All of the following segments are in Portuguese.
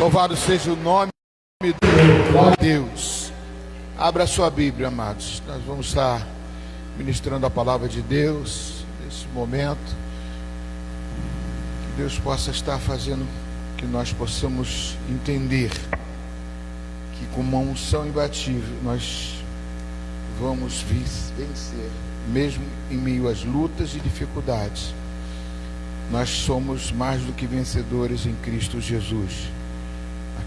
Louvado seja o nome de Deus. Abra sua Bíblia, amados. Nós vamos estar ministrando a palavra de Deus nesse momento. Que Deus possa estar fazendo que nós possamos entender que com uma unção imbatível nós vamos vencer, mesmo em meio às lutas e dificuldades. Nós somos mais do que vencedores em Cristo Jesus,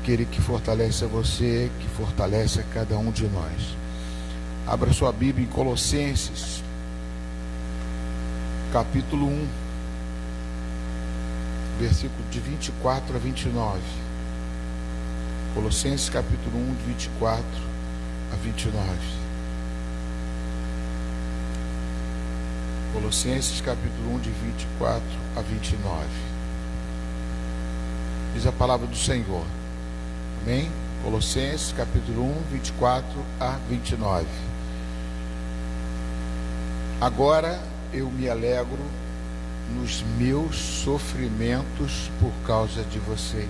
aquele que fortalece a você, que fortalece a cada um de nós. Abra sua Bíblia em Colossenses, capítulo 1, versículo de 24 a 29. Colossenses, capítulo 1, de 24 a 29. Colossenses, capítulo 1, de 24 a 29. Diz a palavra do Senhor. Amém? Colossenses, capítulo 1, 24 a 29. Agora eu me alegro nos meus sofrimentos por causa de vocês,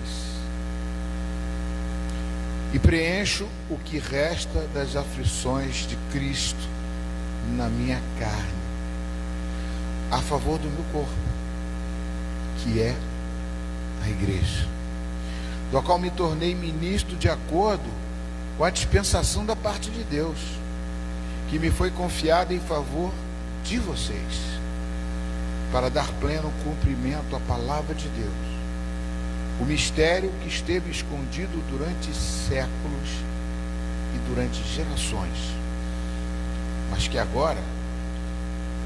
e preencho o que resta das aflições de Cristo na minha carne, a favor do meu corpo, que é a igreja, do qual me tornei ministro de acordo com a dispensação da parte de Deus, que me foi confiada em favor de vocês, para dar pleno cumprimento à palavra de Deus, o mistério que esteve escondido durante séculos durante gerações, mas que agora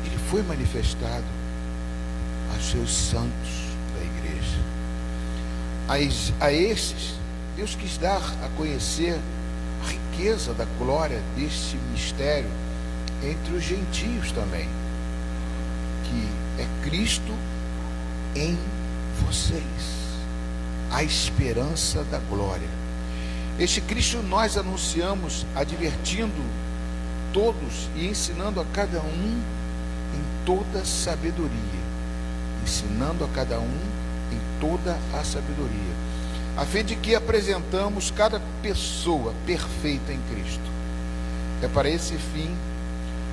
ele foi manifestado aos seus santos da igreja. A esses, Deus quis dar a conhecer a riqueza da glória deste mistério entre os gentios também, que é Cristo em vocês, a esperança da glória. Este Cristo nós anunciamos, advertindo todos e ensinando a cada um em toda sabedoria, ensinando a cada um em toda a sabedoria, a fim de que apresentamos cada pessoa perfeita em Cristo. É para esse fim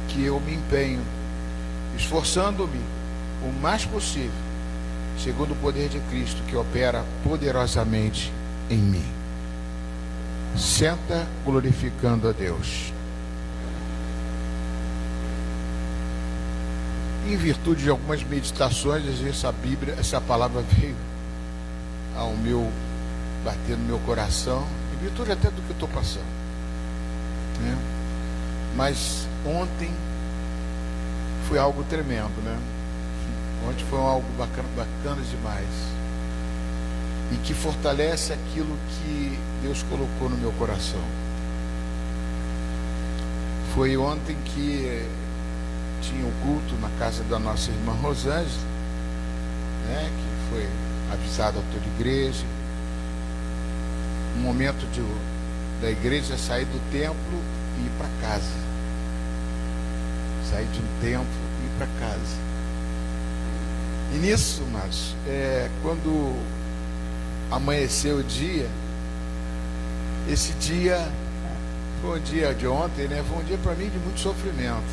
que eu me empenho, esforçando-me o mais possível, segundo o poder de Cristo que opera poderosamente em mim. Senta glorificando a Deus. Em virtude de algumas meditações, às vezes essa palavra veio ao meu bater no meu coração, em virtude até do que eu estou passando, né? Mas ontem foi algo tremendo, né? Ontem foi algo bacana demais, e que fortalece aquilo que Deus colocou no meu coração. Foi ontem que tinha o culto na casa da nossa irmã Rosângela, né, que foi avisada a toda a igreja. Um momento da igreja sair do templo e ir para casa, sair de um templo e ir para casa. E nisso, mas quando amanheceu o dia, esse dia foi um dia de ontem, né? Foi um dia para mim de muito sofrimento.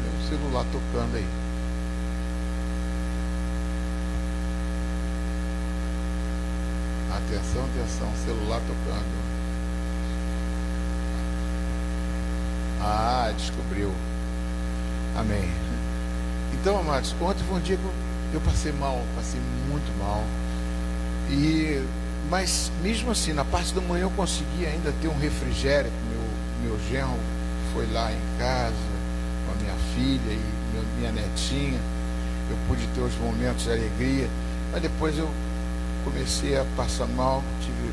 Meu celular tocando aí. Atenção, celular tocando. Ah, descobriu. Amém. Então, amados, ontem foi um dia que eu passei mal, passei muito mal. Mas mesmo assim, na parte da manhã eu consegui ainda ter um refrigério. Meu genro foi lá em casa com a minha filha e minha netinha. Eu pude ter os momentos de alegria, mas depois eu comecei a passar mal, tive,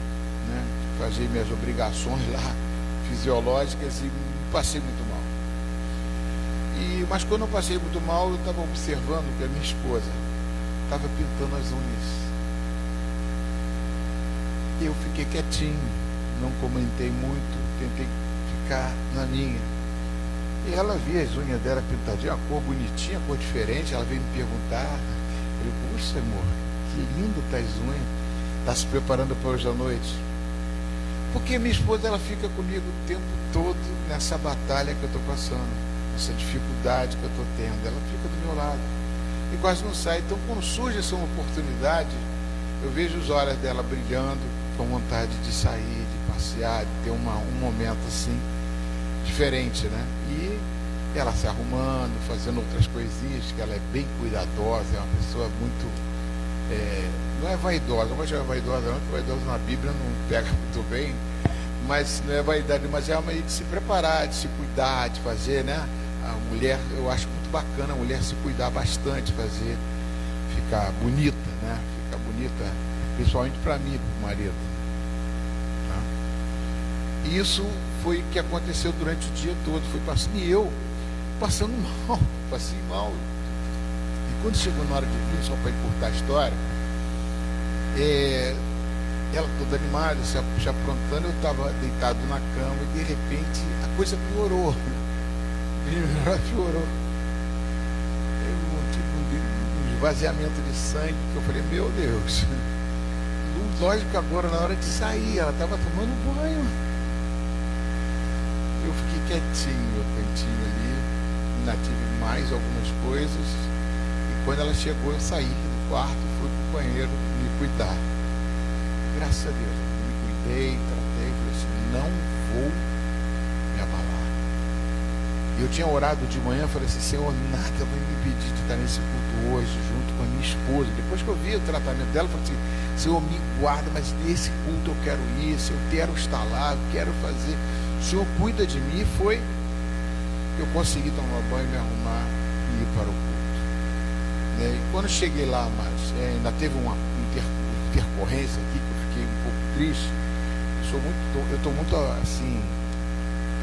né, que fazer minhas obrigações lá fisiológicas e passei muito mal. Mas quando eu passei muito mal, eu estava observando que a minha esposa estava pintando as unhas. Eu fiquei quietinho, não comentei muito, tentei ficar na minha. E ela via as unhas dela pintadinhas, a cor bonitinha, a cor diferente. Ela veio me perguntar. Eu falei, puxa, amor, que lindo tá as unhas. Está se preparando para hoje à noite? Porque minha esposa, ela fica comigo o tempo todo nessa batalha que eu estou passando, essa dificuldade que eu estou tendo. Ela fica do meu lado e quase não sai. Então, quando surge essa oportunidade, eu vejo os olhos dela brilhando, com vontade de sair, de passear, de ter um momento assim diferente, né? E ela se arrumando, fazendo outras coisinhas, que ela é bem cuidadosa, é uma pessoa muito não é vaidosa, não vou chamar vaidosa não, porque vaidosa na Bíblia não pega muito bem, mas não é vaidade, mas é uma maneira de se preparar, de se cuidar, de fazer, né? A mulher, eu acho muito bacana a mulher se cuidar bastante, fazer, ficar bonita, né? Ficar bonita, principalmente para mim, para o marido. Tá? E isso foi o que aconteceu durante o dia todo, foi passando, e eu passando mal, passei mal. E quando chegou na hora de vir, só para encurtar a história, ela toda animada, se aprontando, eu estava deitado na cama e de repente a coisa piorou. Piorou. Um esvaziamento de sangue, que eu falei, meu Deus. Lógico, agora na hora de sair, ela estava tomando banho. Eu fiquei quietinho, meu cantinho ali, ainda tive mais algumas coisas. E quando ela chegou, eu saí do quarto, fui pro banheiro me cuidar. Graças a Deus, eu me cuidei, tratei, falei assim, não vou me abalar. Eu tinha orado de manhã, falei assim: Senhor, nada vai me impedir de estar nesse culto hoje, junto com a minha esposa. Depois que eu vi o tratamento dela, eu falei assim: Senhor, me guarda, mas nesse culto eu quero ir, se eu quero estar lá, eu quero fazer. O Senhor cuida de mim. Foi eu consegui tomar banho, me arrumar e ir para o culto. E quando eu cheguei lá, mas ainda teve uma intercorrência aqui que eu fiquei um pouco triste. Eu estou muito assim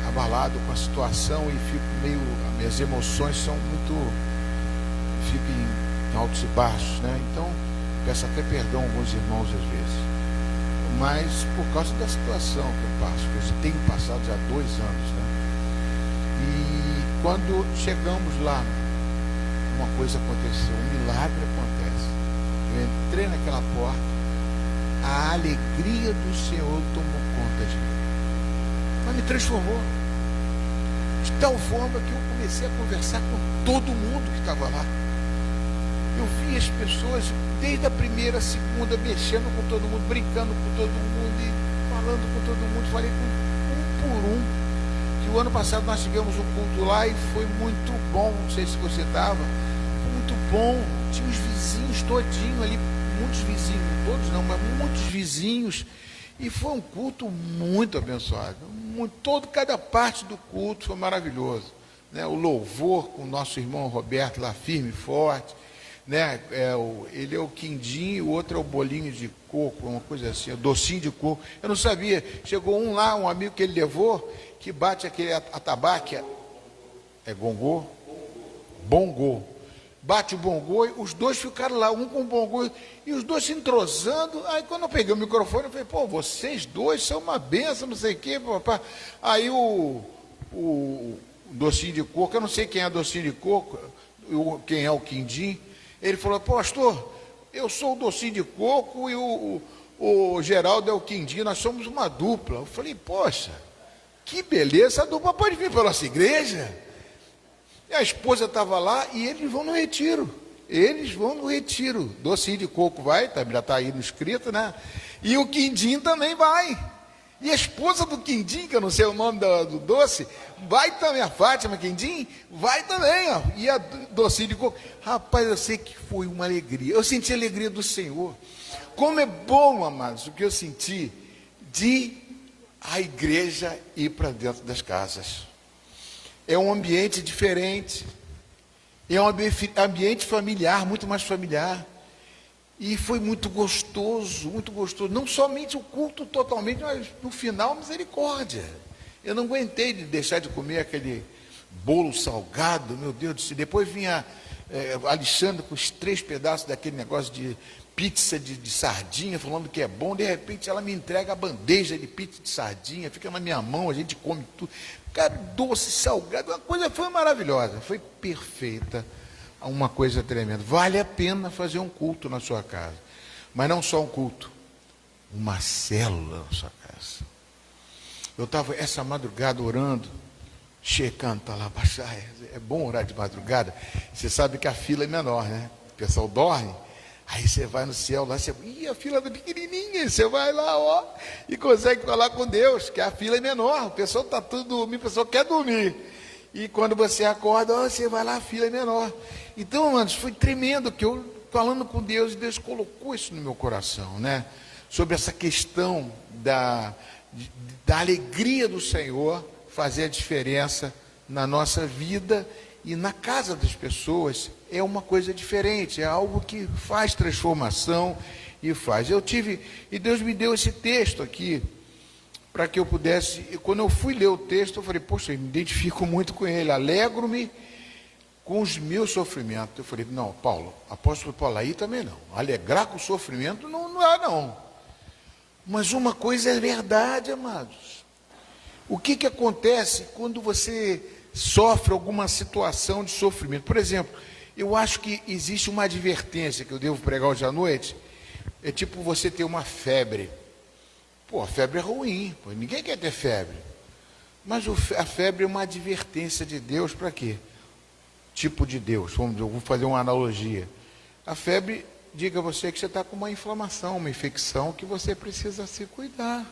abalado com a situação e fico meio, minhas emoções são muito, fico em altos e baixos, né? Então peço até perdão a alguns irmãos às vezes, mas por causa da situação que eu passo, que eu tenho passado já há 2 anos, né? E quando chegamos lá, uma coisa aconteceu, um milagre acontece. Eu entrei naquela porta, a alegria do Senhor tomou conta de mim. Ela me transformou. De tal forma que eu comecei a conversar com todo mundo que estava lá. Eu vi as pessoas, desde a primeira, a segunda, mexendo com todo mundo, brincando com todo mundo e falando com todo mundo. Falei com um por um. Que o ano passado nós tivemos um culto lá e foi muito bom. Não sei se você estava. Foi muito bom. Tinha os vizinhos todinho ali, muitos vizinhos, todos não, mas muitos vizinhos. E foi um culto muito abençoado. Cada parte do culto foi maravilhoso, né? O louvor com o nosso irmão Roberto lá, firme e forte, né? Ele é o quindim, o outro é o bolinho de coco, uma coisa assim, o docinho de coco. Eu não sabia. Chegou um lá, um amigo que ele levou, que bate aquele atabaque, é gongô? Bongô. Bate o bongô e os dois ficaram lá, um com o bongô e os dois se entrosando. Aí quando eu peguei o microfone, eu falei: pô, vocês dois são uma benção, não sei o quê, papá. Aí o docinho de coco, eu não sei quem é docinho de coco, quem é o quindim, ele falou: pô, pastor, eu sou o docinho de coco e o Geraldo é o quindim, nós somos uma dupla. Eu falei: poxa, que beleza, a dupla pode vir para a nossa igreja. E a esposa estava lá e eles vão no retiro. Docinho de coco vai, já está aí no escrito, né? E o quindim também vai. E a esposa do quindim, que eu não sei o nome do doce, vai também. A Fátima Quindim vai também, ó. E a docinho de coco. Rapaz, eu sei que foi uma alegria. Eu senti a alegria do Senhor. Como é bom, amados, o que eu senti de a igreja ir para dentro das casas. É um ambiente diferente, é um ambiente familiar, muito mais familiar, e foi muito gostoso, não somente o culto totalmente, mas no final, misericórdia. Eu não aguentei de deixar de comer aquele bolo salgado, meu Deus do céu. Depois vinha Alexandre com os 3 pedaços daquele negócio de pizza de sardinha, falando que é bom. De repente ela me entrega a bandeja de pizza de sardinha, fica na minha mão, a gente come tudo. Cara, doce, salgado, a coisa foi maravilhosa, foi perfeita, uma coisa tremenda. Vale a pena fazer um culto na sua casa, mas não só um culto, uma célula na sua casa. Eu estava essa madrugada orando, checando, tá lá, baixar. É bom orar de madrugada, você sabe que a fila é menor, né? O pessoal dorme. Aí você vai no céu lá, a fila é pequenininha, você vai lá, ó, e consegue falar com Deus, que a fila é menor, o pessoal está tudo dormindo, o pessoal quer dormir. E quando você acorda, ó, você vai lá, a fila é menor. Então, amados, foi tremendo que eu, falando com Deus, Deus colocou isso no meu coração, né? Sobre essa questão da alegria do Senhor fazer a diferença na nossa vida e na casa das pessoas. É uma coisa diferente, é algo que faz transformação e faz. E Deus me deu esse texto aqui, para que eu pudesse, e quando eu fui ler o texto, eu falei: poxa, eu me identifico muito com ele, alegro-me com os meus sofrimentos. Eu falei: não, Paulo, apóstolo Paulo, aí também não, alegrar com o sofrimento não é não. Mas uma coisa é verdade, amados. O que acontece quando você sofre alguma situação de sofrimento? Por exemplo, eu acho que existe uma advertência que eu devo pregar hoje à noite. É tipo você ter uma febre. Pô, a febre é ruim, pô, ninguém quer ter febre. Mas a febre é uma advertência de Deus para quê? Tipo de Deus, eu vou fazer uma analogia. A febre, diga a você que você está com uma inflamação, uma infecção, que você precisa se cuidar.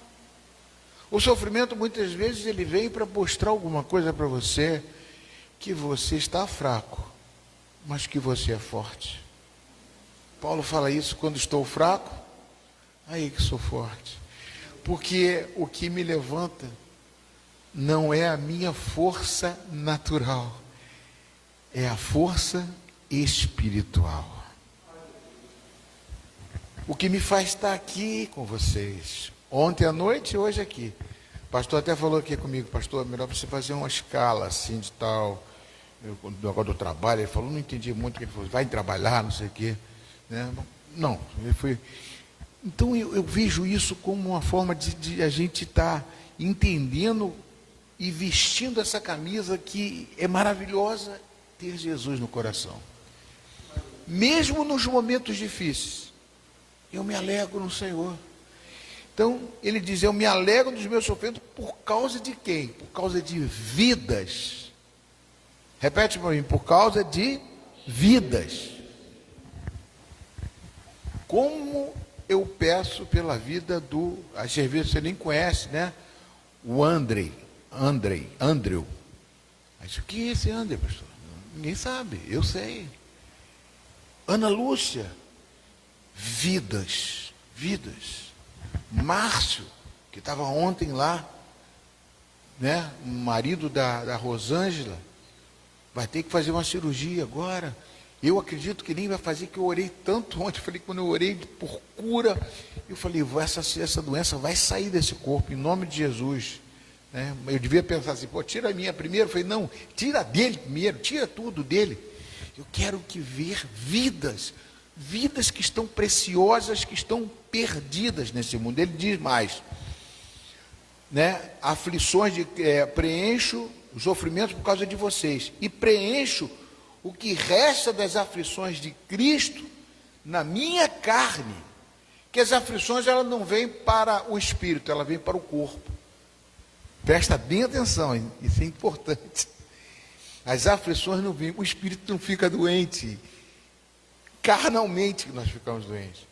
O sofrimento, muitas vezes, ele vem para mostrar alguma coisa para você. que você está fraco, mas que você é forte. Paulo fala isso: quando estou fraco, aí que sou forte. Porque o que me levanta não é a minha força natural, é a força espiritual. O que me faz estar aqui com vocês, ontem à noite e hoje aqui. O pastor até falou aqui comigo: pastor, é melhor você fazer uma escala assim de tal, do negócio do trabalho. Ele falou, não entendi muito, ele falou, vai trabalhar, não sei o quê. Né? Não, ele foi. Então eu vejo isso como uma forma de a gente estar entendendo e vestindo essa camisa que é maravilhosa, ter Jesus no coração. Mesmo nos momentos difíceis, eu me alegro no Senhor. Então, ele diz, eu me alegro dos meus sofrimentos por causa de quem? Por causa de vidas. Repete para mim, por causa de vidas. Como eu peço pela vida do, às vezes você nem conhece, né? O Andrew. Mas o que é esse André, pastor? Ninguém sabe, eu sei. Ana Lúcia. Vidas. Márcio, que estava ontem lá, né? O marido da Rosângela, vai ter que fazer uma cirurgia agora. Eu acredito que nem vai fazer, que eu orei tanto ontem. Eu falei, quando eu orei por cura, eu falei, essa doença vai sair desse corpo, em nome de Jesus. Né? Eu devia pensar assim, pô, tira a minha primeiro. Eu falei, não, tira dele primeiro, tira tudo dele. Eu quero ver vidas que estão preciosas, que estão perdidas nesse mundo. Ele diz mais, né? Aflições preencho os sofrimentos por causa de vocês, e preencho o que resta das aflições de Cristo na minha carne. Que as aflições, elas não vêm para o espírito, elas vêm para o corpo. Presta bem atenção, isso é importante. As aflições não vêm, o espírito não fica doente. Carnalmente nós ficamos doentes.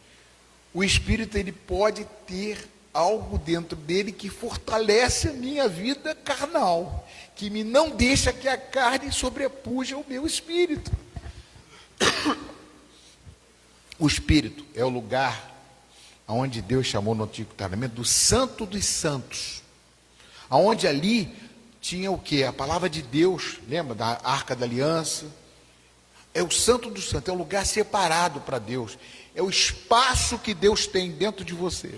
O espírito, ele pode ter algo dentro dele que fortalece a minha vida carnal, que me não deixa que a carne sobrepuja o meu espírito. O espírito é o lugar onde Deus chamou no Antigo Testamento do Santo dos Santos, aonde ali tinha o que? A palavra de Deus, lembra da Arca da Aliança? É o Santo dos Santos, é um lugar separado para Deus, é o espaço que Deus tem dentro de você.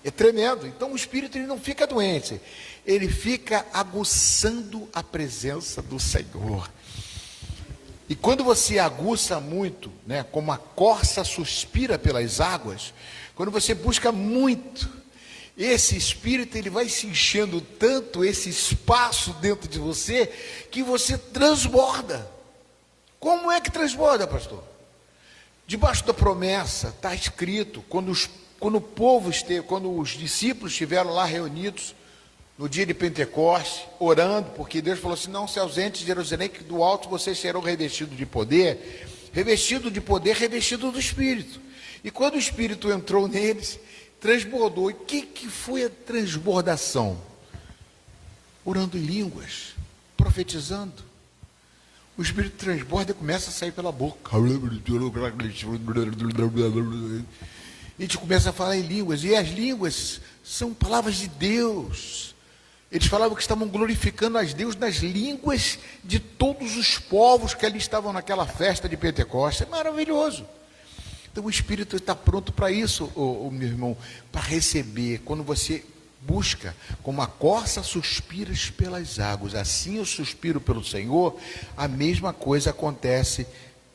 É tremendo. Então o espírito, ele não fica doente, ele fica aguçando a presença do Senhor. E quando você aguça muito, né, como a corça suspira pelas águas, quando você busca muito, esse espírito, ele vai se enchendo tanto, esse espaço dentro de você, que você transborda. Como é que transborda, pastor? Debaixo da promessa, está escrito, quando os discípulos estiveram lá reunidos, no dia de Pentecostes, orando, porque Deus falou assim, não se ausente de Jerusalém, que do alto vocês serão revestidos de poder, revestido do Espírito. E quando o Espírito entrou neles, transbordou. E o que foi a transbordação? Orando em línguas, profetizando. O Espírito transborda e começa a sair pela boca. E a gente começa a falar em línguas, e as línguas são palavras de Deus. Eles falavam que estavam glorificando a Deus nas línguas de todos os povos que ali estavam naquela festa de Pentecostes. É maravilhoso. Então o Espírito está pronto para isso, meu irmão, para receber. Quando você busca, como a corça suspira pelas águas, assim eu suspiro pelo Senhor, a mesma coisa acontece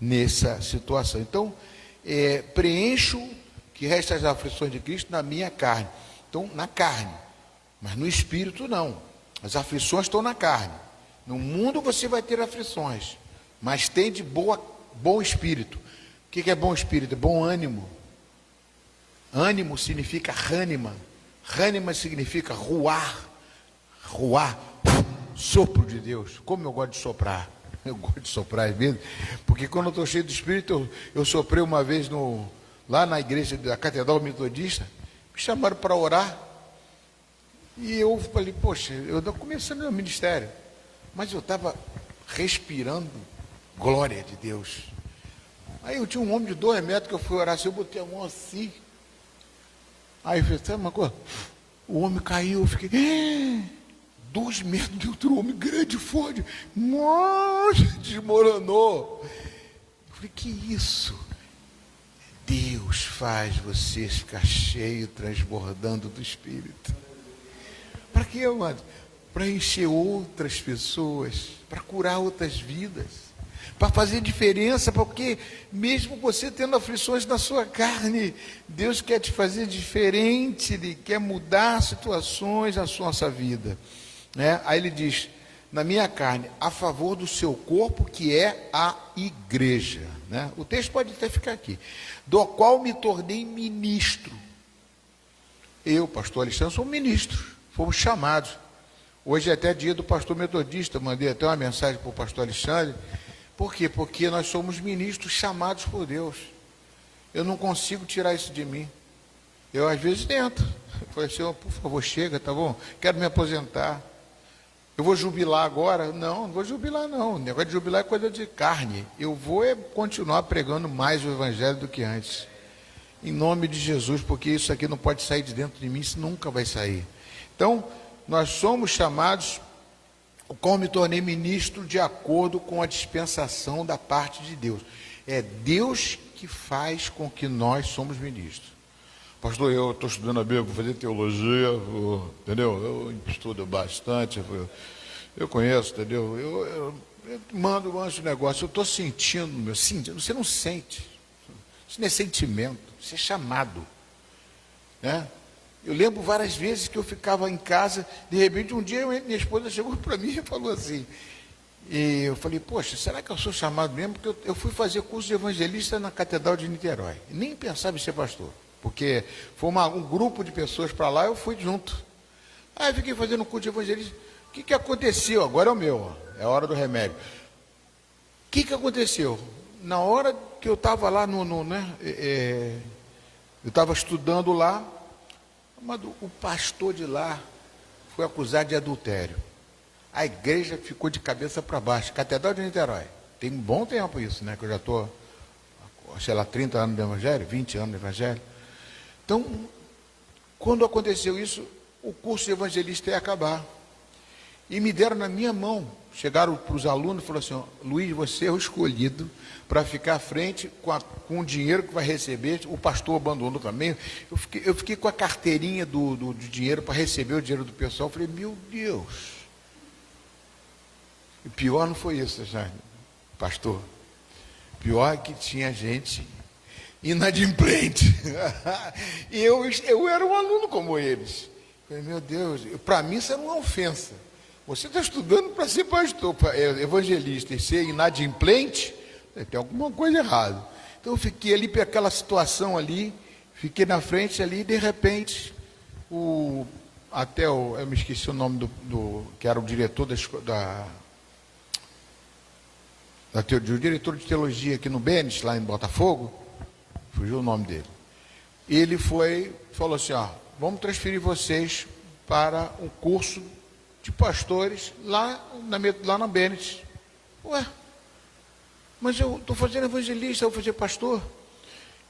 nessa situação. Então, preencho que resta as aflições de Cristo na minha carne. Então, na carne, mas no espírito não. As aflições estão na carne. No mundo você vai ter aflições, mas tem de bom espírito. O que é bom espírito? É bom ânimo. Ânimo significa rânima. Rânima significa ruar. Ruar, sopro de Deus. Como eu gosto de soprar. Eu gosto de soprar às vezes, porque quando eu estou cheio do espírito, eu soprei uma vez lá na igreja da Catedral Metodista, me chamaram para orar, e eu falei, poxa, eu estou começando meu ministério, mas eu estava respirando glória de Deus. Aí eu tinha um homem de 2 metros que eu fui orar assim, eu botei a mão assim. Aí eu falei, sabe uma coisa? O homem caiu, eu fiquei, 2 metros de outro homem grande, forte, desmoronou. Eu falei, que isso? Deus faz você ficar cheio, transbordando do Espírito. Para quê, amado? Para encher outras pessoas, para curar outras vidas, para fazer diferença, porque mesmo você tendo aflições na sua carne, Deus quer te fazer diferente, Ele quer mudar situações na nossa vida. Né? Aí ele diz, na minha carne, a favor do seu corpo, que é a igreja. Né? O texto pode até ficar aqui. Do qual me tornei ministro. Eu, pastor Alexandre, sou ministro. Fomos chamados. Hoje é até dia do pastor metodista. Mandei até uma mensagem para o pastor Alexandre. Por quê? Porque nós somos ministros chamados por Deus. Eu não consigo tirar isso de mim. Eu às vezes tento. Eu falei, Senhor, por favor, chega, tá bom? Quero me aposentar. Eu vou jubilar agora? Não vou jubilar não. O negócio de jubilar é coisa de carne. Eu vou continuar pregando mais o Evangelho do que antes. Em nome de Jesus, porque isso aqui não pode sair de dentro de mim, isso nunca vai sair. Então, nós somos chamados, como me tornei ministro de acordo com a dispensação da parte de Deus. É Deus que faz com que nós somos ministros. Pastor, eu estou estudando a Bíblia, vou fazer teologia, entendeu? Eu estudo bastante, eu conheço, entendeu? Eu mando um negócio, eu estou sentindo, você não sente, isso não é sentimento, isso é chamado, né? Eu lembro várias vezes que eu ficava em casa, de repente um dia minha esposa chegou para mim e falou assim, e eu falei, poxa, será que eu sou chamado mesmo? Porque eu fui fazer curso de evangelista na Catedral de Niterói, nem pensava em ser pastor. Porque foi um grupo de pessoas para lá, eu fui junto. Aí eu fiquei fazendo um curso de evangelismo. O que aconteceu? Agora é o meu, é a hora do remédio. O que aconteceu? Na hora que eu estava lá, eu estava estudando lá, mas o pastor de lá foi acusado de adultério. A igreja ficou de cabeça para baixo. Catedral de Niterói. Tem um bom tempo isso, né? Que eu já estou, sei lá, 30 anos de evangelho, 20 anos de evangelho. Então, quando aconteceu isso, o curso de evangelista ia acabar. E me deram na minha mão. Chegaram para os alunos e falaram assim, Luiz, você é o escolhido para ficar à frente com o dinheiro que vai receber. O pastor abandonou também. Eu fiquei com a carteirinha do dinheiro para receber o dinheiro do pessoal. Eu falei, meu Deus. E pior não foi isso, já, pastor. Pior é que tinha gente inadimplente. E eu era um aluno como eles. Falei, meu Deus, para mim isso era uma ofensa. Você está estudando para ser pastor, evangelista, e ser inadimplente, tem alguma coisa errada. Então eu fiquei ali para aquela situação ali, fiquei na frente ali, e de repente, eu me esqueci o nome do que era o diretor o diretor de teologia aqui no Benes, lá em Botafogo, fugiu o nome dele. Ele falou assim, vamos transferir vocês para um curso de pastores lá na Benes. Ué, mas eu estou fazendo evangelista, eu vou fazer pastor.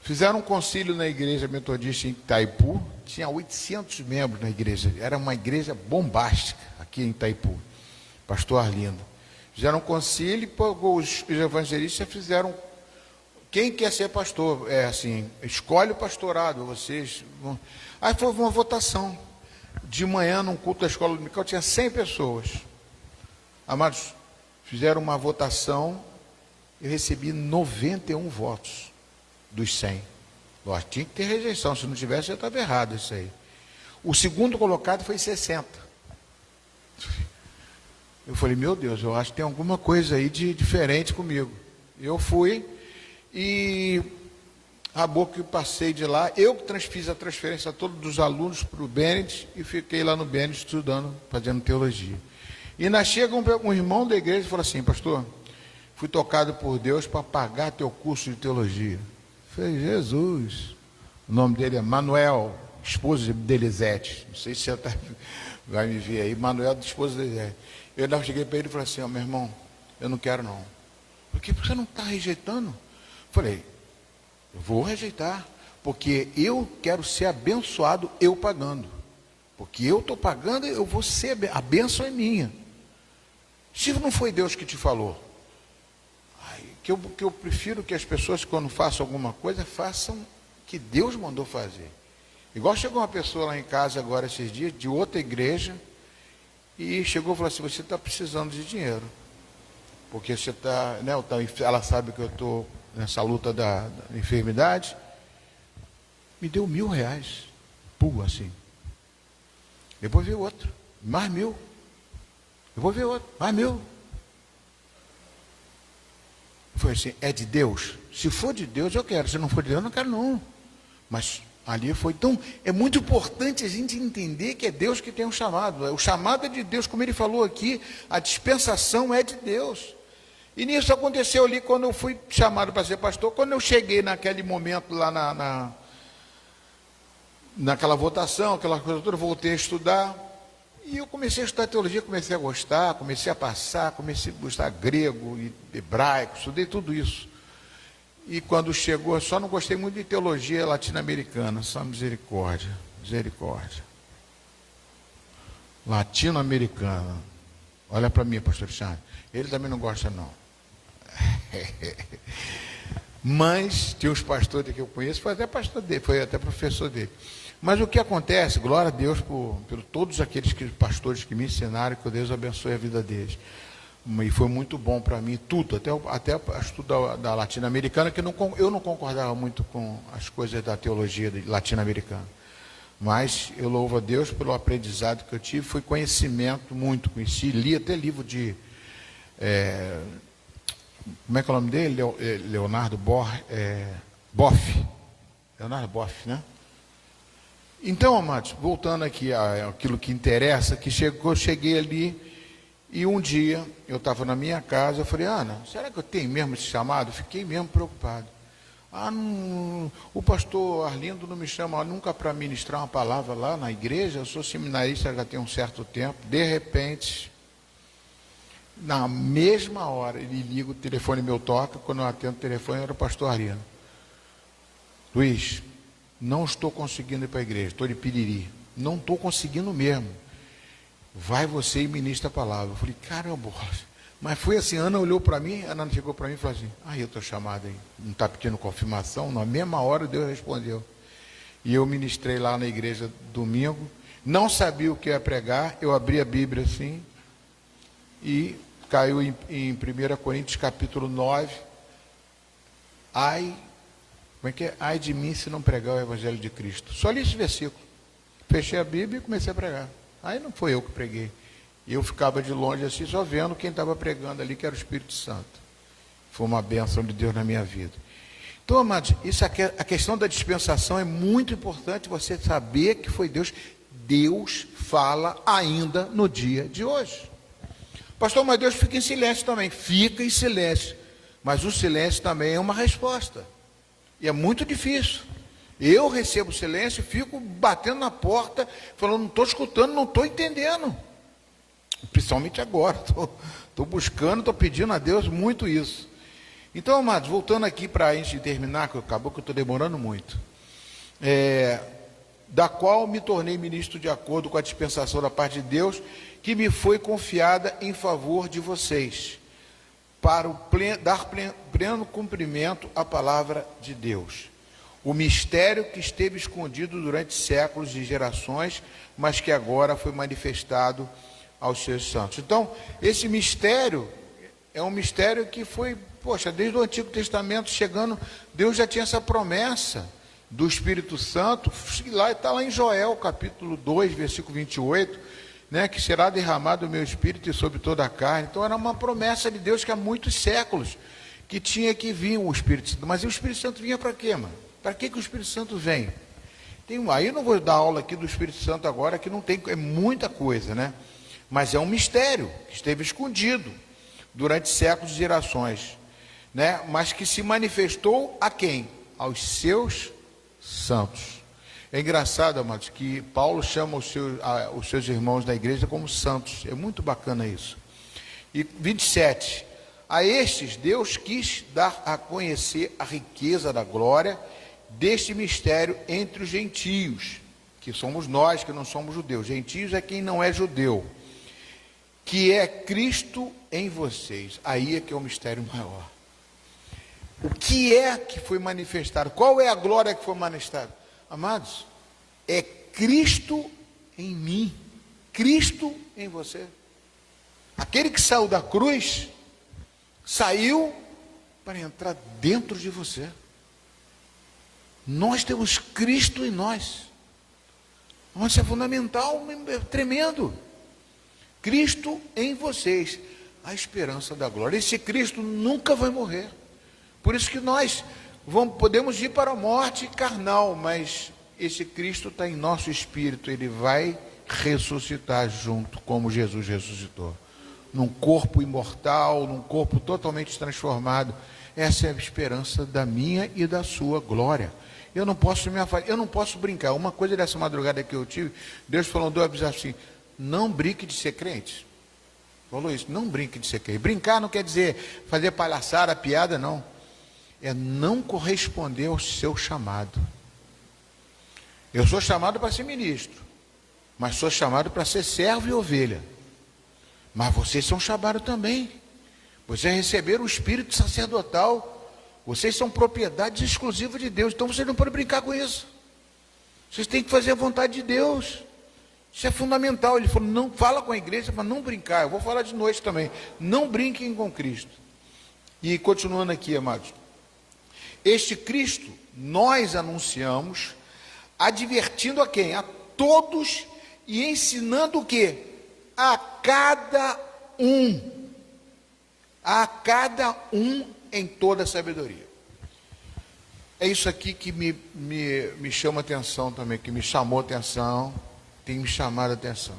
Fizeram um concílio na igreja metodista em Itaipu, tinha 800 membros na igreja, era uma igreja bombástica aqui em Itaipu, pastor Arlindo. Fizeram um concílio, os evangelistas fizeram. Quem quer ser pastor? Escolhe o pastorado, vocês vão. Aí foi uma votação. De manhã, num culto da escola dominical, tinha 100 pessoas. Amados, fizeram uma votação, eu recebi 91 votos dos 100. Tinha que ter rejeição, se não tivesse, já estava errado isso aí. O segundo colocado foi 60. Eu falei, meu Deus, eu acho que tem alguma coisa aí de diferente comigo. Eu fui e acabou que eu passei de lá, eu fiz a transferência toda dos alunos para o Bennett e fiquei lá no Bennett estudando, fazendo teologia. E chega um irmão da igreja e fala assim, pastor, fui tocado por Deus para pagar teu curso de teologia. Eu falei, Jesus, o nome dele é Manuel, esposo de Elisete, não sei se você vai me ver aí, Manuel, esposo de Elisete. Eu cheguei para ele e falei assim, meu irmão, eu não quero não. Por que você não está rejeitando? Falei, eu vou rejeitar, porque eu quero ser abençoado eu pagando. Porque eu estou pagando, eu vou ser, a bênção é minha. Se não foi Deus que te falou, que eu prefiro que as pessoas, quando façam alguma coisa, façam que Deus mandou fazer. Igual chegou uma pessoa lá em casa agora esses dias, de outra igreja, e chegou e falou assim, você está precisando de dinheiro. Porque você está, né, ela sabe que eu estou nessa luta da enfermidade. Me deu R$1.000, pula assim. Depois veio outro, mais 1.000. Depois veio outro, mais 1.000. Foi assim, é de Deus? Se for de Deus, eu quero. Se não for de Deus, eu não quero não. Mas ali foi. Então, é muito importante a gente entender que é Deus que tem um chamado. O chamado é de Deus, como ele falou aqui, a dispensação é de Deus. E nisso aconteceu ali, quando eu fui chamado para ser pastor, quando eu cheguei naquele momento lá naquela votação, aquela coisa toda, eu voltei a estudar. E eu comecei a estudar teologia, comecei a gostar, comecei a passar, comecei a gostar grego, e hebraico, estudei tudo isso. E quando chegou, eu só não gostei muito de teologia latino-americana, só misericórdia, misericórdia. Latino-americana. Olha para mim, pastor Charles. Ele também não gosta não. Mas tinha uns pastores que eu conheço, foi até pastor dele, foi até professor dele. Mas o que acontece, glória a Deus por todos aqueles pastores que me ensinaram, que Deus abençoe a vida deles. E foi muito bom para mim, tudo, até o estudo da latino-americana, que eu não concordava muito com as coisas da teologia latino-americana. Mas eu louvo a Deus pelo aprendizado que eu tive, foi conhecimento, muito conheci, li até livro de... como é que é o nome dele? Leonardo Boff. Leonardo Boff, né? Então, amados, voltando aqui àquilo que interessa, que eu cheguei ali e um dia eu estava na minha casa, eu falei, Ana, será que eu tenho mesmo esse chamado? Fiquei mesmo preocupado. Não, o pastor Arlindo não me chama nunca para ministrar uma palavra lá na igreja, eu sou seminarista já tem um certo tempo. De repente, na mesma hora, ele liga, o telefone meu toca, quando eu atendo o telefone era o pastor Arlindo. Luiz, não estou conseguindo ir para a igreja, estou de piriri. Não estou conseguindo mesmo. Vai você e ministra a palavra. Eu falei, caramba, mas foi assim, Ana olhou para mim, a Ana chegou para mim e falou assim, eu estou chamado aí, não está pedindo confirmação? Na mesma hora Deus respondeu. E eu ministrei lá na igreja domingo, não sabia o que ia pregar, eu abri a Bíblia assim, e caiu em 1 Coríntios capítulo 9, como é que é? Ai de mim se não pregar o Evangelho de Cristo. Só li esse versículo. Fechei a Bíblia e comecei a pregar. Aí não foi eu que preguei. Eu ficava de longe assim, só vendo quem estava pregando ali, que era o Espírito Santo. Foi uma bênção de Deus na minha vida. Então, amados, a questão da dispensação é muito importante você saber que foi Deus. Deus fala ainda no dia de hoje. Pastor, mas Deus fica em silêncio também. Fica em silêncio. Mas o silêncio também é uma resposta. E é muito difícil. Eu recebo silêncio, fico batendo na porta, falando, não estou escutando, não estou entendendo. Principalmente agora, estou buscando, estou pedindo a Deus muito isso. Então, amados, voltando aqui para antes de terminar, que acabou que eu estou demorando muito. Da qual me tornei ministro de acordo com a dispensação da parte de Deus, que me foi confiada em favor de vocês, para dar pleno cumprimento à palavra de Deus. O mistério que esteve escondido durante séculos e gerações, mas que agora foi manifestado aos seus santos. Então, esse mistério é um mistério que foi, desde o Antigo Testamento chegando, Deus já tinha essa promessa do Espírito Santo, está lá em Joel, capítulo 2, versículo 28, né, que será derramado o meu Espírito sobre toda a carne. Então, era uma promessa de Deus que há muitos séculos, que tinha que vir o Espírito Santo. Mas o Espírito Santo vinha para quê, mano? Para que o Espírito Santo vem? Aí eu não vou dar aula aqui do Espírito Santo agora, que não tem, é muita coisa, né? Mas é um mistério que esteve escondido durante séculos e gerações, né? Mas que se manifestou a quem? Aos seus santos. É engraçado, amados, que Paulo chama os seus irmãos da igreja como santos. É muito bacana isso. E 27. A estes Deus quis dar a conhecer a riqueza da glória deste mistério entre os gentios, que somos nós, que não somos judeus. Gentios é quem não é judeu, que é Cristo em vocês. Aí é que é o mistério maior. O que é que foi manifestado? Qual é a glória que foi manifestada? Amados, é Cristo em mim, Cristo em você. Aquele que saiu da cruz, saiu para entrar dentro de você. Nós temos Cristo em nós. Isso é fundamental, é tremendo. Cristo em vocês, a esperança da glória. Esse Cristo nunca vai morrer. Por isso que nós podemos ir para a morte carnal, mas esse Cristo está em nosso espírito. Ele vai ressuscitar junto, como Jesus ressuscitou, num corpo imortal, num corpo totalmente transformado. Essa é a esperança da minha e da sua glória. Eu não posso me afastar, eu não posso brincar. Uma coisa dessa madrugada que eu tive, Deus falou assim: não brinque de ser crente. Falou isso, não brinque de ser crente. Brincar não quer dizer fazer palhaçada, piada, não. É não corresponder ao seu chamado. Eu sou chamado para ser ministro, mas sou chamado para ser servo e ovelha. Mas vocês são chamados também. Vocês receberam o espírito sacerdotal. Vocês são propriedades exclusivas de Deus. Então vocês não podem brincar com isso. Vocês têm que fazer a vontade de Deus. Isso é fundamental. Ele falou, não fala com a igreja para não brincar. Eu vou falar de noite também. Não brinquem com Cristo. E continuando aqui, amados. Este Cristo nós anunciamos, advertindo a quem? A todos e ensinando o quê? A cada um. A cada um em toda a sabedoria. É isso aqui que me chama atenção também, que me chamou atenção, tem me chamado a atenção.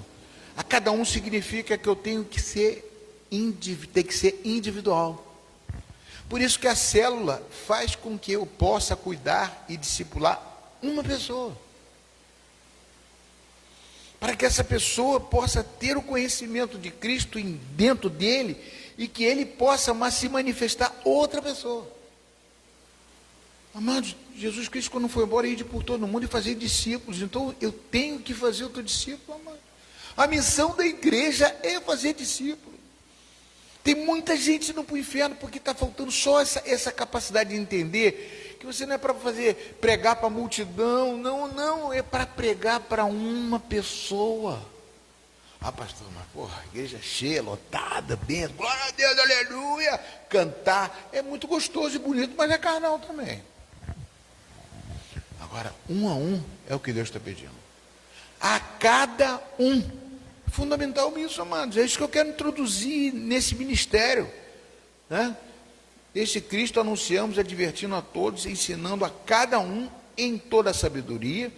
A cada um significa que eu tenho que ser individual. Por isso que a célula faz com que eu possa cuidar e discipular uma pessoa. Para que essa pessoa possa ter o conhecimento de Cristo dentro dele e que ele possa se manifestar outra pessoa. Amados, Jesus Cristo, quando foi embora, ia por todo mundo e fazer discípulos. Então eu tenho que fazer outro discípulo, amado. A missão da igreja é fazer discípulo. Tem muita gente indo para o inferno porque está faltando só essa capacidade de entender que você não é para pregar para a multidão, não, é para pregar para uma pessoa. Ah, pastor, mas porra, igreja cheia, lotada, bem, glória a Deus, aleluia, cantar, é muito gostoso e bonito, mas é carnal também. Agora, um a um é o que Deus está pedindo. A cada um. Fundamental isso, amados. É isso que eu quero introduzir nesse ministério, né? Este Cristo anunciamos, advertindo a todos, ensinando a cada um em toda a sabedoria,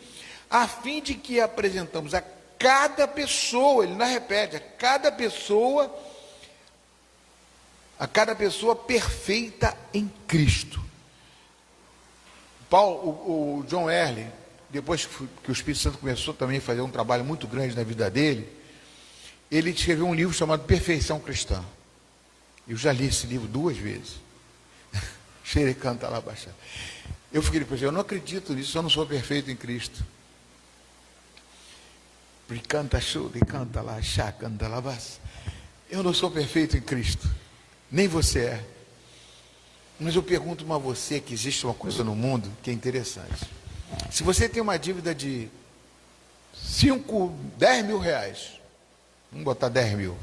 a fim de que apresentamos a cada pessoa, ele não repete, a cada pessoa perfeita em Cristo. O John Wesley, depois que o Espírito Santo começou também a fazer um trabalho muito grande na vida dele, ele escreveu um livro chamado Perfeição Cristã. Eu já li esse livro 2 vezes. Xere canta lá baixar. Eu fiquei depois, eu não acredito nisso, eu não sou perfeito em Cristo. Canta chuva, canta lá, chá, canta lá, basta. Eu não sou perfeito em Cristo, nem você é. Mas eu pergunto a você que existe uma coisa no mundo que é interessante. Se você tem uma dívida de 10 mil reais, vamos botar 10 mil,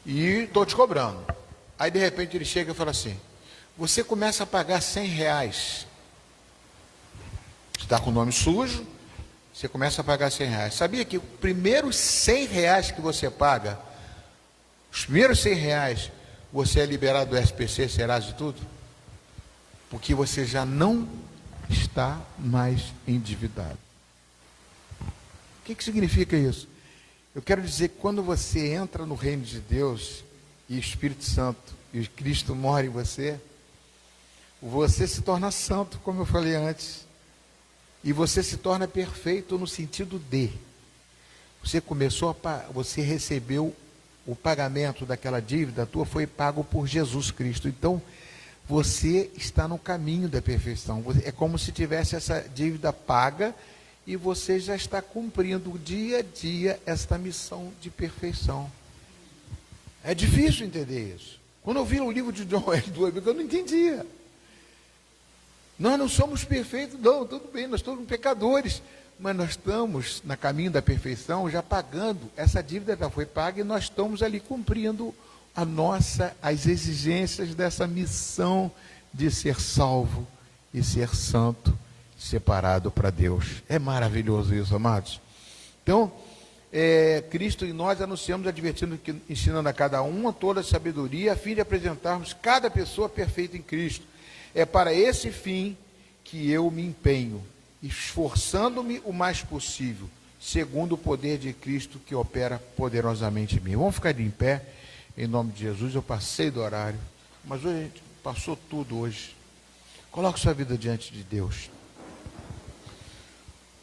e estou te cobrando. Aí de repente ele chega e fala assim, você começa a pagar 100 reais. Você está com o nome sujo, você começa a pagar 100 reais. Sabia que os primeiros 100 reais que você paga, os primeiros 100 reais, você é liberado do SPC, Serasa e tudo? Porque você já não está mais endividado. O que significa isso? Eu quero dizer que quando você entra no reino de Deus, e o Espírito Santo e o Cristo mora em você, você se torna santo, como eu falei antes, e você se torna perfeito no sentido de, você recebeu o pagamento daquela dívida tua foi pago por Jesus Cristo. Então, você está no caminho da perfeição. É como se tivesse essa dívida paga e você já está cumprindo dia a dia esta missão de perfeição. É difícil entender isso. Quando eu vi o livro de John L. Dweck, eu não entendia. Nós não somos perfeitos, não, tudo bem, nós somos pecadores, mas nós estamos no caminho da perfeição, já pagando, essa dívida já foi paga e nós estamos ali cumprindo as exigências dessa missão de ser salvo e ser santo, separado para Deus. É maravilhoso isso, amados. Então, Cristo e nós anunciamos, advertindo, ensinando a cada um toda a sabedoria, a fim de apresentarmos cada pessoa perfeita em Cristo. É para esse fim que eu me empenho, esforçando-me o mais possível, segundo o poder de Cristo que opera poderosamente em mim. Vamos ficar de pé, em nome de Jesus. Eu passei do horário, mas hoje a gente passou tudo hoje. Coloque sua vida diante de Deus.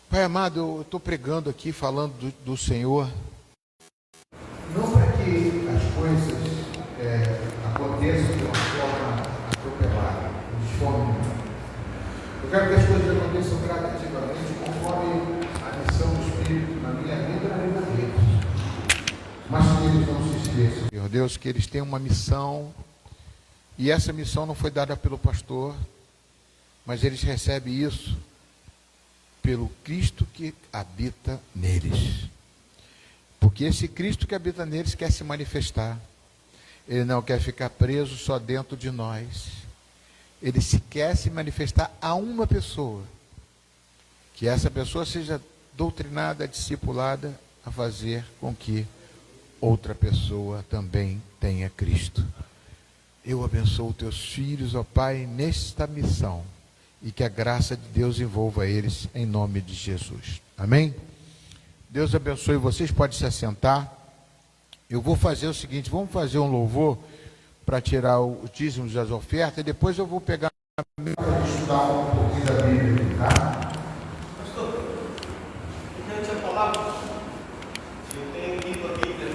Pai amado, eu estou pregando aqui, falando do Senhor, não para que as coisas aconteçam de uma forma atropelada, de forma. Eu quero que as coisas aconteçam gradativamente, conforme a missão do Espírito na minha vida e na vida deles. Mas que eles não se esqueçam, Senhor Deus, que eles têm uma missão, e essa missão não foi dada pelo pastor, mas eles recebem isso pelo Cristo que habita neles. Porque esse Cristo que habita neles quer se manifestar. Ele não quer ficar preso só dentro de nós. Ele quer se manifestar a uma pessoa. Que essa pessoa seja doutrinada, discipulada a fazer com que outra pessoa também tenha Cristo. Eu abençoo teus filhos, ó Pai, nesta missão. E que a graça de Deus envolva eles, em nome de Jesus. Amém? Deus abençoe vocês, pode se assentar. Eu vou fazer o seguinte, vamos fazer um louvor para tirar os dízimos das ofertas, e depois eu vou pegar para estudar um pouquinho da Bíblia, tá? Pastor, eu tinha falado, eu tenho lido a Bíblia.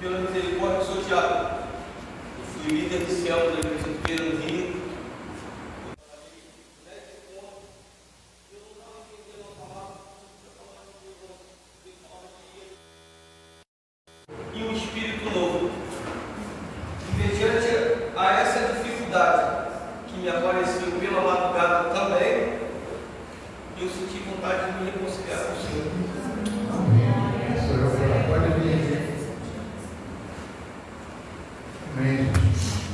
Pela misericórdia, eu sou Tiago. Eu fui líder de célula da Igreja de Feira no Rio. E um espírito novo. E mediante a essa dificuldade que me apareceu pela madrugada também, eu senti vontade de me reconciliar com o Senhor. Amém. Senhor, pode vir. Amém.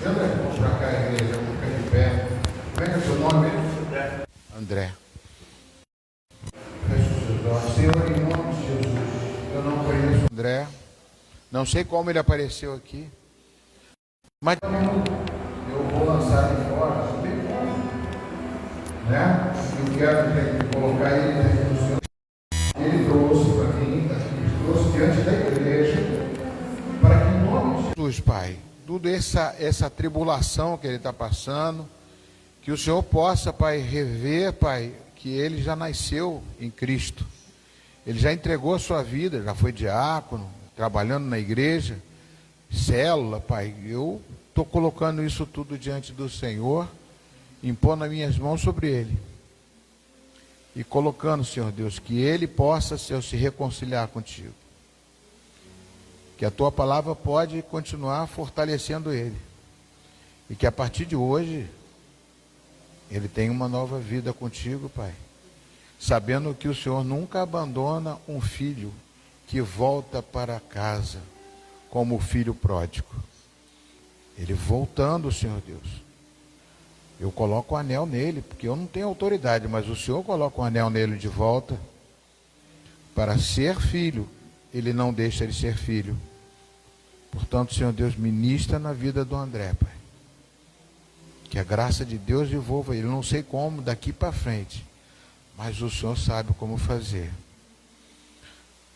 Vamos para cá, igreja, vamos ficar de pé. Como é que é o seu nome? André. Senhor, em nome de Jesus, eu não conheço André, não sei como ele apareceu aqui, mas eu vou lançar ele fora, não tem como, né? Eu quero colocar ele dentro do Senhor. Ele trouxe para mim, ele trouxe diante da igreja, para que em nome de Jesus, Pai, toda essa tribulação que ele está passando, que o Senhor possa, Pai, rever, Pai, que ele já nasceu em Cristo. Ele já entregou a sua vida, já foi diácono, trabalhando na igreja, célula, Pai. Eu estou colocando isso tudo diante do Senhor, impondo as minhas mãos sobre ele. E colocando, Senhor Deus, que ele possa, Senhor, se reconciliar contigo. Que a tua palavra pode continuar fortalecendo ele. E que a partir de hoje, ele tenha uma nova vida contigo, Pai. Sabendo que o Senhor nunca abandona um filho que volta para casa, como o filho pródigo. Ele voltando, Senhor Deus. Eu coloco o anel nele, porque eu não tenho autoridade, mas o Senhor coloca o anel nele de volta. Para ser filho, ele não deixa ele ser filho. Portanto, Senhor Deus, ministra na vida do André, Pai. Que a graça de Deus envolva ele. Não sei como, daqui para frente. Mas o Senhor sabe como fazer.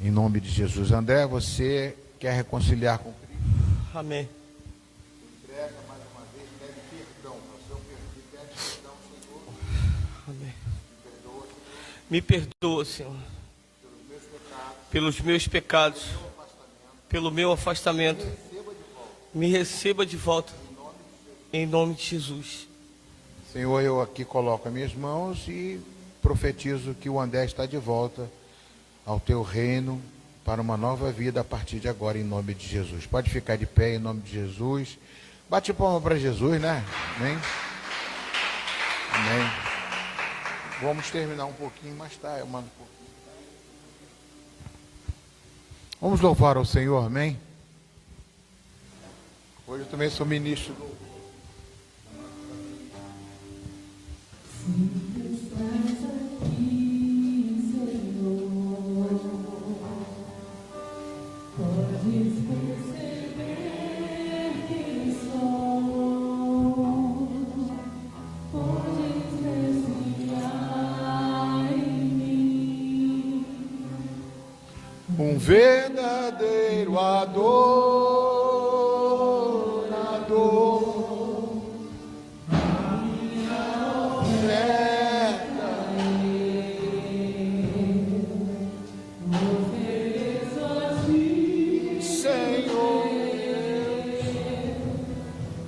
Em nome de Jesus. André, você quer reconciliar com Cristo? Amém. Entrega mais uma vez, pede perdão. Pede perdão, Senhor. Amém. Perdoa, Senhor, Me perdoa, Senhor, pelos meus pecados. pelos meus pecados, pelo meu afastamento. Me receba de volta, em nome de Jesus. Senhor, eu aqui coloco as minhas mãos e profetizo que o André está de volta ao teu reino para uma nova vida a partir de agora, em nome de Jesus. Pode ficar de pé em nome de Jesus. Bate palma para Jesus, né? Amém? Amém. Vamos terminar um pouquinho mais tarde. Vamos louvar ao Senhor, amém? Hoje eu também sou ministro do... Um verdadeiro adorador, a minha oferta ofereço a ti, Senhor,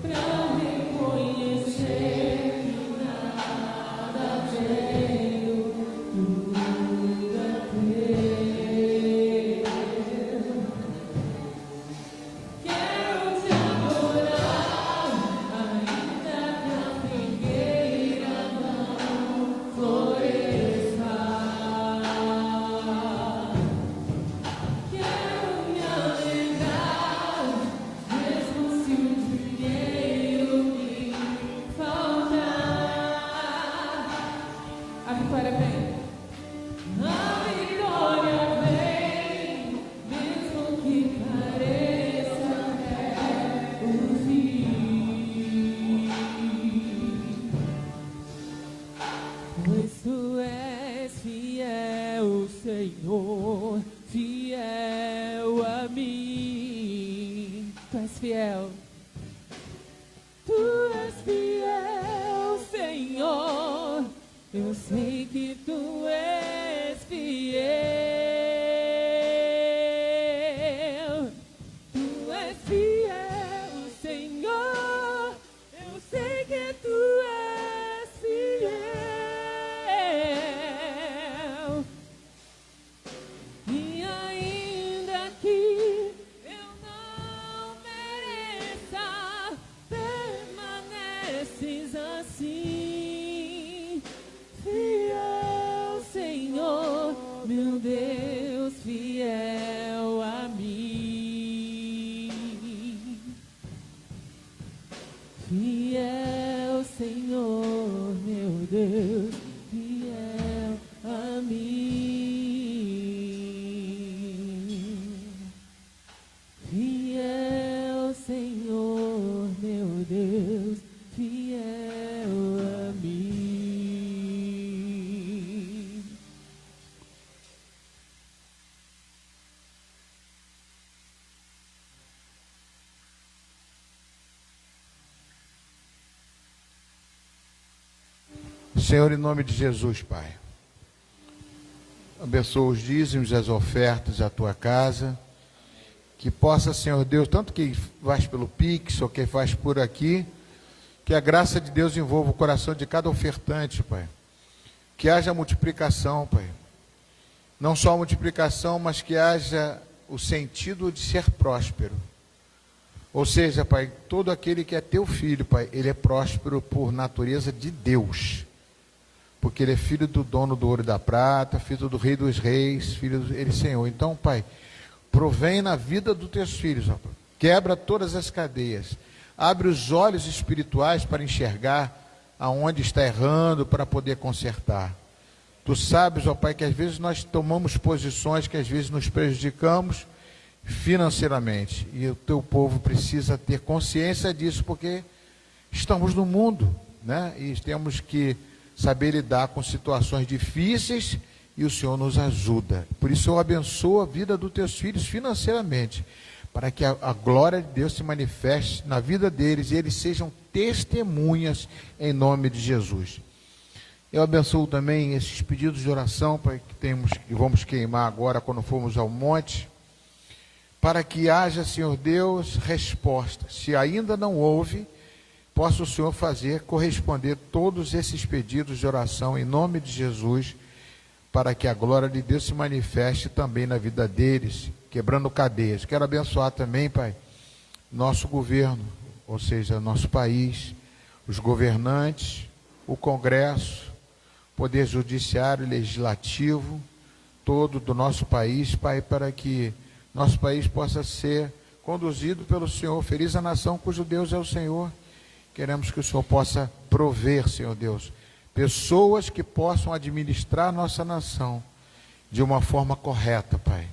pra reconhecer que nada tenho, tudo é teu. Senhor, fiel a mim. Tu és fiel. Tu és fiel, Senhor. Eu sei que tu és fiel. Tu és fiel, Senhor. Eu sei que tu és fiel. E ainda que eu não mereça, permaneces assim. Fiel, Senhor, meu Deus, fiel a mim. Fiel, Senhor, meu Deus, fiel a mim. Fiel, Senhor, meu Deus, fiel a mim. Senhor, em nome de Jesus, Pai, abençoa os dízimos, as ofertas à tua casa, que possa, Senhor Deus, tanto que faz pelo Pix ou que faz por aqui, que a graça de Deus envolva o coração de cada ofertante, Pai, que haja multiplicação, Pai, não só multiplicação, mas que haja o sentido de ser próspero, ou seja, Pai, todo aquele que é teu filho, Pai, ele é próspero por natureza de Deus, porque ele é filho do dono do ouro e da prata, filho do rei dos reis, filho dele, Senhor. Então, Pai, provém na vida dos teus filhos, ó, quebra todas as cadeias, abre os olhos espirituais para enxergar aonde está errando, para poder consertar. Tu sabes, ó Pai, que às vezes nós tomamos posições que às vezes nos prejudicamos financeiramente, e o teu povo precisa ter consciência disso, porque estamos no mundo, né? E temos que saber lidar com situações difíceis, e o Senhor nos ajuda. Por isso eu abençoo a vida dos teus filhos financeiramente, para que a glória de Deus se manifeste na vida deles, e eles sejam testemunhas em nome de Jesus. Eu abençoo também esses pedidos de oração que vamos queimar agora quando formos ao monte, para que haja, Senhor Deus, resposta. Se ainda não houve, possa o Senhor corresponder todos esses pedidos de oração em nome de Jesus, para que a glória de Deus se manifeste também na vida deles, quebrando cadeias. Quero abençoar também, Pai, nosso governo, ou seja, nosso país, os governantes, o Congresso, Poder Judiciário e Legislativo, todo do nosso país, Pai, para que nosso país possa ser conduzido pelo Senhor. Feliz a nação cujo Deus é o Senhor. Queremos que o Senhor possa prover, Senhor Deus, pessoas que possam administrar nossa nação de uma forma correta, Pai.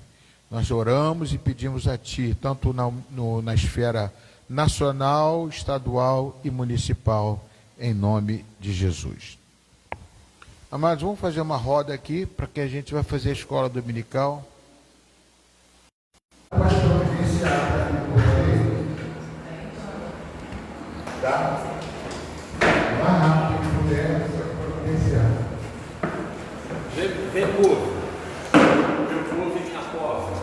Nós oramos e pedimos a Ti, tanto na esfera nacional, estadual e municipal, em nome de Jesus. Amados, vamos fazer uma roda aqui, para que a gente vai fazer a escola dominical. Pode providenciar aqui por aí. Tá? Mais rápido que puder, pode providenciar. Vem, povo. Meu povo vem na porta.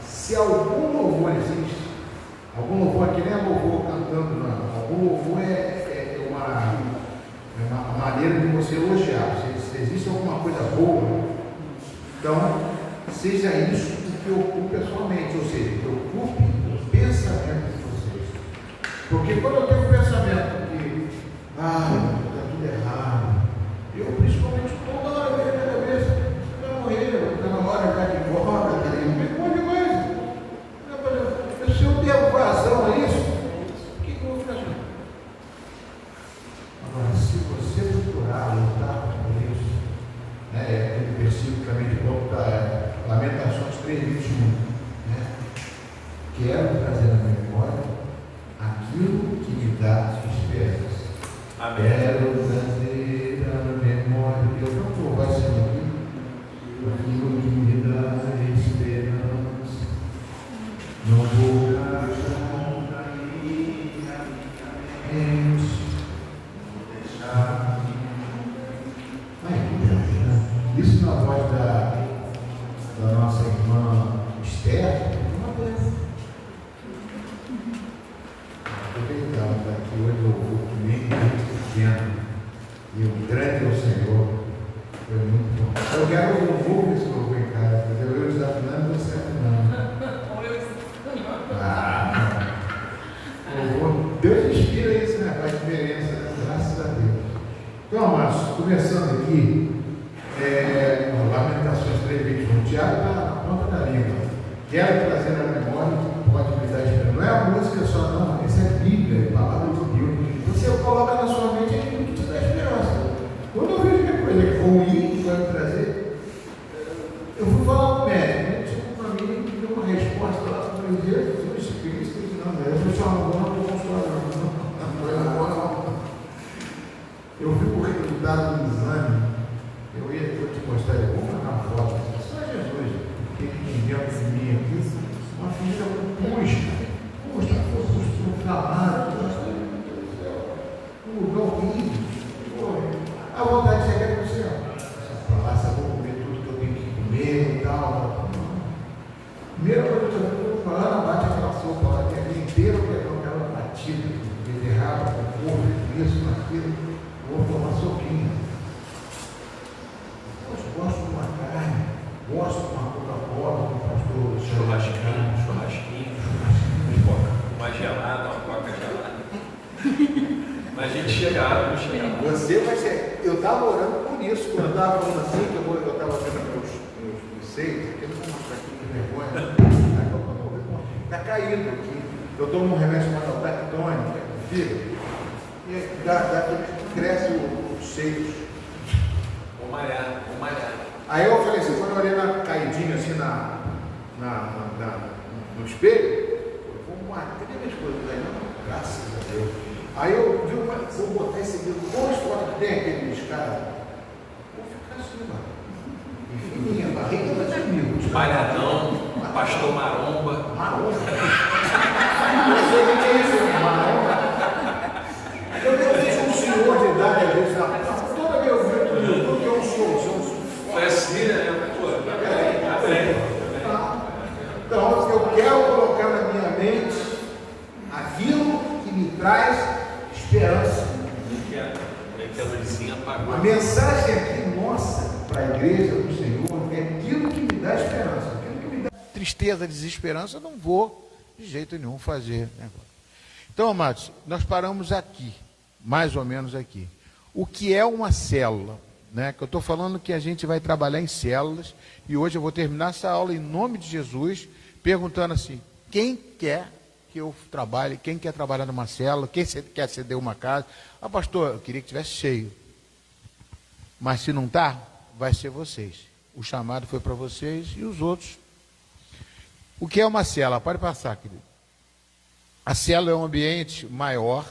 Se algum louvor existe, algum louvor aqui nem é louvor cantando, não. Algum louvor é uma uma maneira de você elogiar. Se existe alguma coisa boa, então seja isso o que ocupe a sua mente, ou seja, que ocupe o pensamento de vocês. Porque quando eu tenho um pensamento que está tudo errado, eu principalmente toda hora vejo na cabeça, vai morrer, está na hora já de embora, um monte de coisa. Se eu der coração a isso, o que eu vou fazer? Agora, se você procurar lutar com isso, aquele versículo também de novo da Lamentações 3:21, quero trazer à memória aquilo que me dá esperança. Amém. Quero trazer à memória, eu não vou vai ser aqui, aquilo que me dá esperança. Não vou gastar na minha mente, vou deixar. Isso na voz da nossa irmã Esther, uma coisa. Aproveitando que aqui hoje eu vou comigo pequeno e o grande é o Senhor. Foi muito bom. Eu quero o louvor que eu vou em casa, mas eu desafinando e você afinando. Deus inspira isso, né? Faz diferença, né? Graças a Deus. Então, amados, começando aqui, Lamentações 3:21, Tiago está na ponta da língua. Quero trazer na memória o que pode me dar esperança. Não é a música só, não. Essa é a Bíblia, a palavra de Deus. Você coloca na sua mente aquilo que te dá esperança. Quando eu vejo que coisa que ruim que vai me trazer, eu fui falar com o médico. Ele chegou para mim e deu uma resposta lá. Eu falei, Jesus Cristo, não, eu não sou uma boa, não sou uma boa. Eu vi o resultado do exame. Eu te mostrar, eu vou mandar uma foto. Só Jesus, que inventa de mim aqui, uma filha puxa, inflamado, o horrível. A vontade de chegar para o céu. Falar, vou comer tudo que eu tenho que comer e tal. Primeira coisa que eu estou falando, bate aquela sopa lá, que é a vida inteira, que é aquela batida, beterraba, com couve, isso, aquilo. Vou tomar sopinha. Gosto de uma carne, gosto de uma Coca-Cola, com o pastor Churrasquinho, uma gelada, uma coca gelada. Mas a gente chegava, não chegava. Você vai ser. Eu estava orando por isso, quando eu estava falando assim, que eu estava vendo meus seios, aqui eu não vou mostrar aqui, que vergonha. Está caído aqui. Eu tomo um remédio chamado Tactone, que é com fígado, e cresce os seios. Vou malhar. Aí eu falei assim, quando eu olhei na caidinha assim no espelho, eu vou matar, cadê minhas coisas aí? Não, graças a Deus. Aí eu vi, vou botar esse vídeo, quantas fotos tem aqueles caras? Vou ficar assim, mano. Enfim, minha barriga ela de mil. Malhadão, pastor maromba. Maromba? Não sei o que é isso, maromba. Eu vejo um senhor de idade, às vezes, toda vez eu vejo tudo que é um senhor. Foi assim, né? Então, eu quero colocar na minha mente aquilo que me traz esperança. A mensagem aqui nossa para a igreja do Senhor é aquilo que me dá esperança. Aquilo que me dá tristeza, desesperança, eu não vou de jeito nenhum fazer. Então, amados, nós paramos aqui, mais ou menos aqui. O que é uma célula? Que eu estou falando que a gente vai trabalhar em células, e hoje eu vou terminar essa aula em nome de Jesus, perguntando assim, quem quer que eu trabalhe, quem quer trabalhar numa célula, quem quer ceder uma casa? Pastor, eu queria que estivesse cheio, mas se não está, vai ser vocês. O chamado foi para vocês e os outros. O que é uma célula? Pode passar, querido. A célula é um ambiente menor,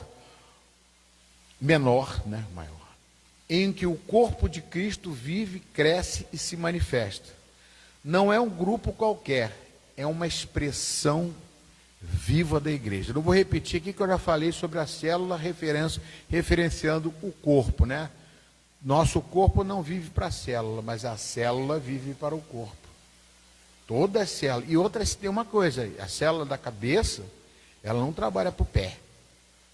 em que o corpo de Cristo vive, cresce e se manifesta. Não é um grupo qualquer, é uma expressão viva da igreja. Eu não vou repetir aqui que eu já falei sobre a célula, referenciando o corpo, Nosso corpo não vive para a célula, mas a célula vive para o corpo. Toda a célula. E outra, tem uma coisa, a célula da cabeça, ela não trabalha para o pé.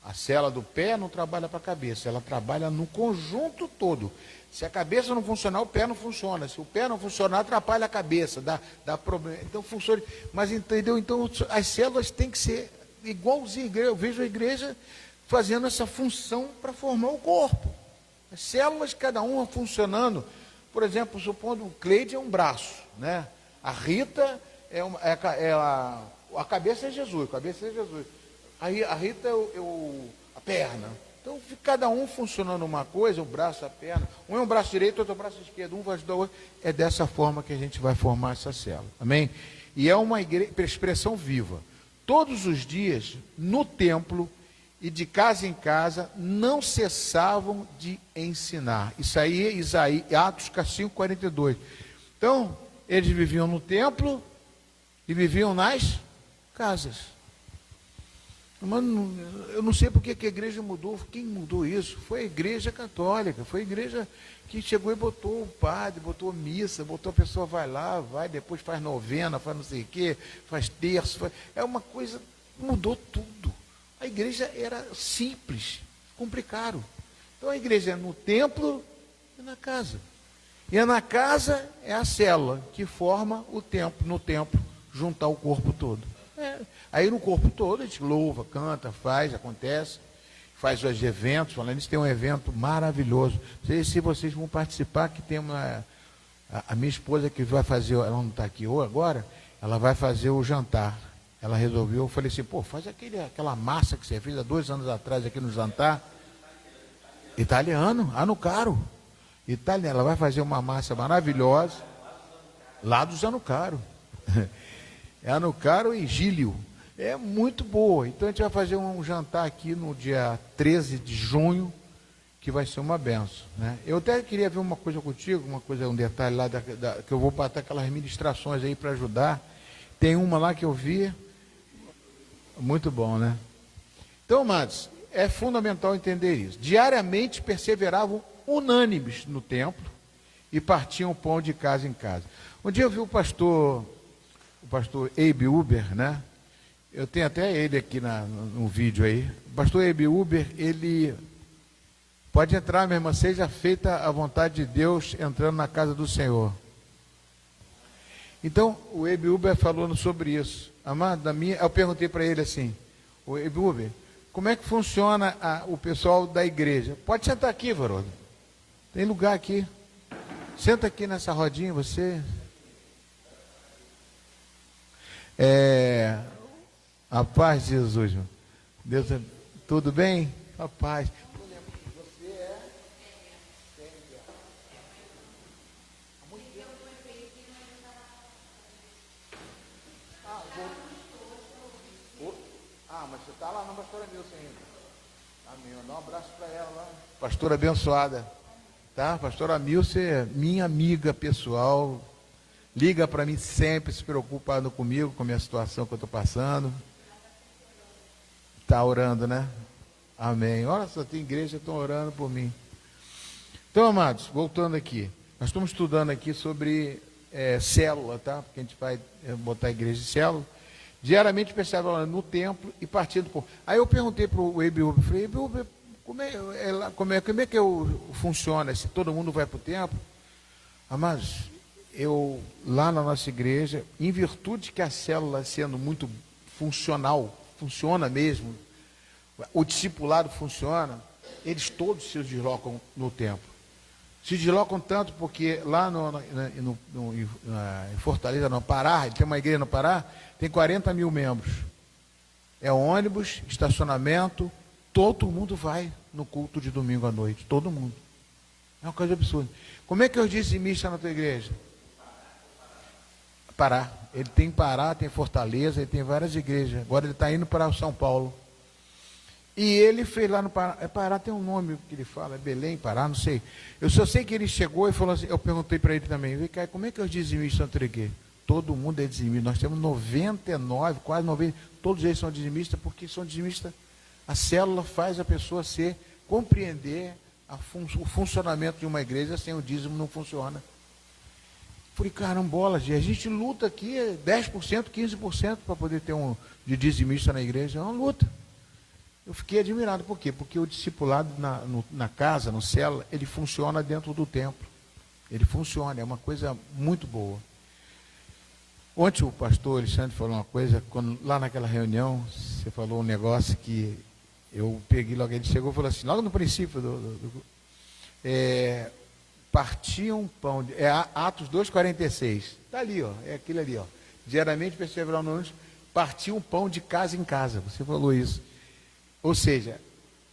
A célula do pé não trabalha para a cabeça, ela trabalha no conjunto todo. Se a cabeça não funcionar, o pé não funciona. Se o pé não funcionar, atrapalha a cabeça, dá problema. Então funciona. Mas entendeu? Então as células têm que ser igualzinho à igreja. Eu vejo a igreja fazendo essa função para formar o corpo. As células, cada uma funcionando. Por exemplo, supondo o Cleide é um braço, né? A Rita a cabeça é Jesus, Aí a Rita a perna. Então, cada um funcionando uma coisa, o braço, a perna. Um é um braço direito, outro é o braço esquerdo, um vai ajudar o outro. É dessa forma que a gente vai formar essa célula. Amém? E é uma expressão viva. Todos os dias, no templo e de casa em casa, não cessavam de ensinar. Isso aí, Atos 5:42. Então, eles viviam no templo e viviam nas casas. Mas eu não sei porque que a igreja mudou. Quem mudou isso? Foi a igreja católica. Foi a igreja que chegou e botou o padre, botou missa, botou a pessoa vai lá, depois faz novena, faz não sei o quê, faz terço. É uma coisa, mudou tudo. A igreja era simples, complicaram. Então a igreja é no templo e na casa. E na casa é a célula que forma o templo, no templo, juntar o corpo todo. Aí no corpo todo a gente louva, canta, acontece, faz os eventos. Falando nisso, tem um evento maravilhoso. Não sei se vocês vão participar, que tem a minha esposa que vai fazer, ela não está aqui agora, ela vai fazer o jantar. Ela resolveu, eu falei assim, faz aquela massa que você fez há 2 anos atrás aqui no jantar. Italiano, Anucaro. Ela vai fazer uma massa maravilhosa, lá do Zanucaro. É Anucaro e Gílio. É muito boa. Então a gente vai fazer um jantar aqui no dia 13 de junho, que vai ser uma benção, né? Eu até queria ver uma coisa contigo, um detalhe lá, que eu vou botar aquelas ministrações aí para ajudar. Tem uma lá que eu vi, muito bom, né? Então, amados, é fundamental entender isso. Diariamente perseveravam unânimes no templo e partiam pão de casa em casa. Um dia eu vi o pastor Abe Uber, né? Eu tenho até ele aqui no vídeo aí. O pastor Abe Uber, ele pode entrar, minha irmã, seja feita a vontade de Deus entrando na casa do Senhor. Então, o Abe Uber falando sobre isso. Amado, eu perguntei para ele assim, o Abe Uber, como é que funciona o pessoal da igreja? Pode sentar aqui, Varoldo. Tem lugar aqui. Senta aqui nessa rodinha, você. A paz de Jesus, irmão. Deus, tudo bem? A paz. Você é? Mas você está lá na pastora Milce ainda. Amém. Dá um abraço para ela lá. Pastora abençoada. Tá? Pastora Milce é minha amiga pessoal. Liga para mim sempre, se preocupando comigo, com a minha situação que eu estou passando. Está orando, né? Amém. Olha só, tem igreja que estão orando por mim. Então, amados, voltando aqui. Nós estamos estudando aqui sobre célula, tá? Porque a gente vai botar a igreja de célula. Diariamente percebe no templo e partindo por... Aí eu perguntei para o Abe Uber, falei, Abe Uber, como é que funciona? Se todo mundo vai para o templo? Amados, lá na nossa igreja, em virtude que a célula sendo muito funcional, funciona mesmo, o discipulado funciona, eles todos se deslocam no templo. Se deslocam tanto porque lá em Fortaleza, no Pará, tem uma igreja no Pará, tem 40 mil membros. É ônibus, estacionamento, todo mundo vai no culto de domingo à noite, todo mundo. É uma coisa absurda. Como é que eu disse missa na tua igreja? Pará. Ele tem Pará, tem Fortaleza, ele tem várias igrejas. Agora ele está indo para São Paulo. E ele fez lá no Pará. Pará tem um nome que ele fala, Belém, Pará, não sei. Eu só sei que ele chegou e falou assim, eu perguntei para ele também, vem cá, como é que eu dizimistas na tua igreja? Todo mundo é dizimista. Nós temos 99, quase 90, todos eles são dizimistas, porque são dizimistas. A célula faz a pessoa compreender o funcionamento de uma igreja. Sem o dízimo não funciona. Falei, carambola, a gente luta aqui 10%, 15% para poder ter de dizimista na igreja. É uma luta. Eu fiquei admirado. Por quê? Porque o discipulado na casa, no célula, ele funciona dentro do templo. Ele funciona, é uma coisa muito boa. Ontem o pastor Alexandre falou uma coisa, lá naquela reunião, você falou um negócio que eu peguei logo, ele chegou e falou assim, logo no princípio partiam pão, Atos 2,46, está ali, ó, é aquilo ali, ó. Diariamente, perseverar no ônibus, partiam pão de casa em casa, você falou isso. Ou seja,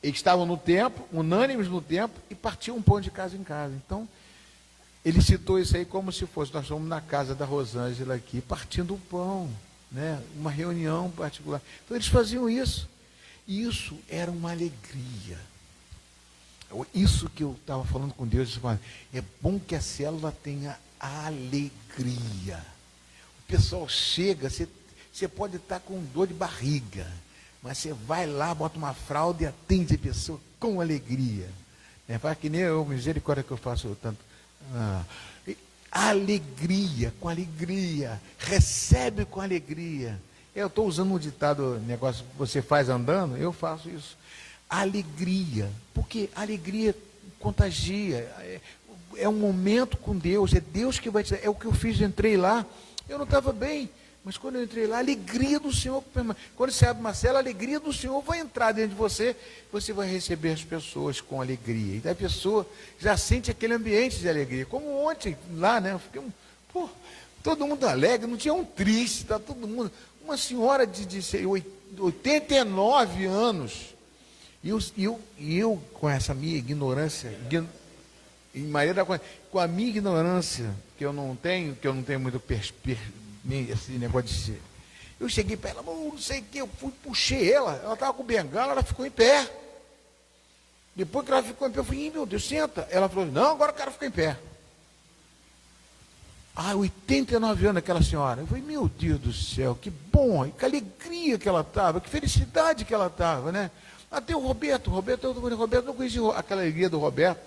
eles estavam no templo, unânimes no templo, e partiam pão de casa em casa. Então, ele citou isso aí como se fosse, nós estamos na casa da Rosângela aqui, partindo o pão, né? Uma reunião particular. Então, eles faziam isso. E isso era uma alegria. Isso que eu estava falando com Deus, é bom que a célula tenha alegria. O pessoal chega, você pode estar com dor de barriga, mas você vai lá, bota uma fralda e atende a pessoa com alegria. Faz que nem eu, misericórdia que eu faço tanto. Alegria, com alegria, recebe com alegria. Eu estou usando um ditado, negócio que você faz andando, eu faço isso. Alegria, porque alegria contagia, é um momento com Deus, é Deus que vai te dar. É o que eu fiz, entrei lá, eu não estava bem, mas quando eu entrei lá, a alegria do Senhor, quando você abre uma cela, a alegria do Senhor vai entrar dentro de você, você vai receber as pessoas com alegria, e a pessoa já sente aquele ambiente de alegria, como ontem lá, né, eu fiquei, todo mundo alegre, não tinha um triste, está todo mundo, uma senhora de 89 anos, e eu com essa minha ignorância, com a minha ignorância, que eu não tenho muito esse negócio de ser. Eu cheguei para ela, não sei o que, eu puxei ela estava com bengala, ela ficou em pé. Depois que ela ficou em pé, eu falei, meu Deus, senta. Ela falou, não, agora eu quero ficar em pé. 89 anos aquela senhora. Eu falei, meu Deus do céu, que bom, que alegria que ela estava, que felicidade que ela estava, né? Até o Roberto não conhecia aquela alegria do Roberto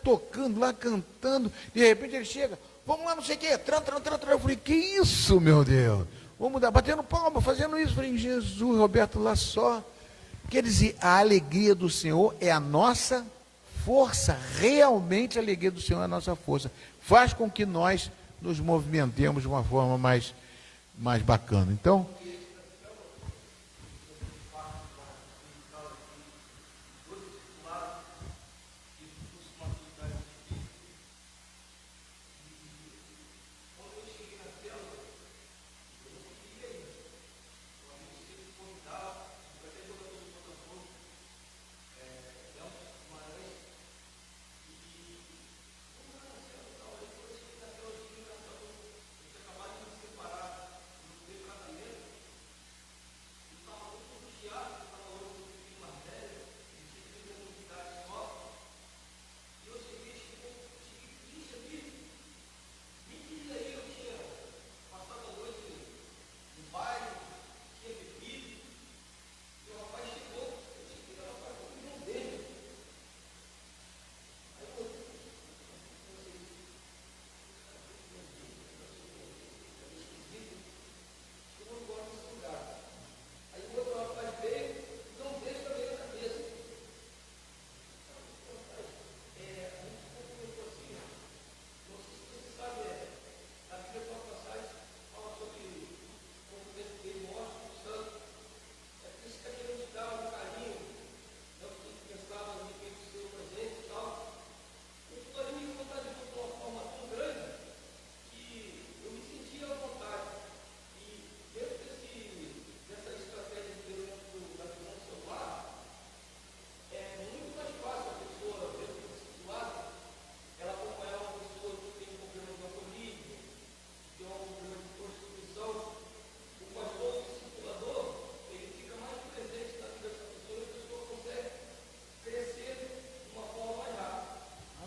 tocando lá, cantando, de repente ele chega, vamos lá, não sei o que, eu falei, que isso, meu Deus, vamos dar, batendo palma, fazendo isso, eu falei, Jesus, Roberto lá só, quer dizer, a alegria do Senhor é a nossa força, realmente a alegria do Senhor é a nossa força, faz com que nós nos movimentemos de uma forma mais bacana. Então,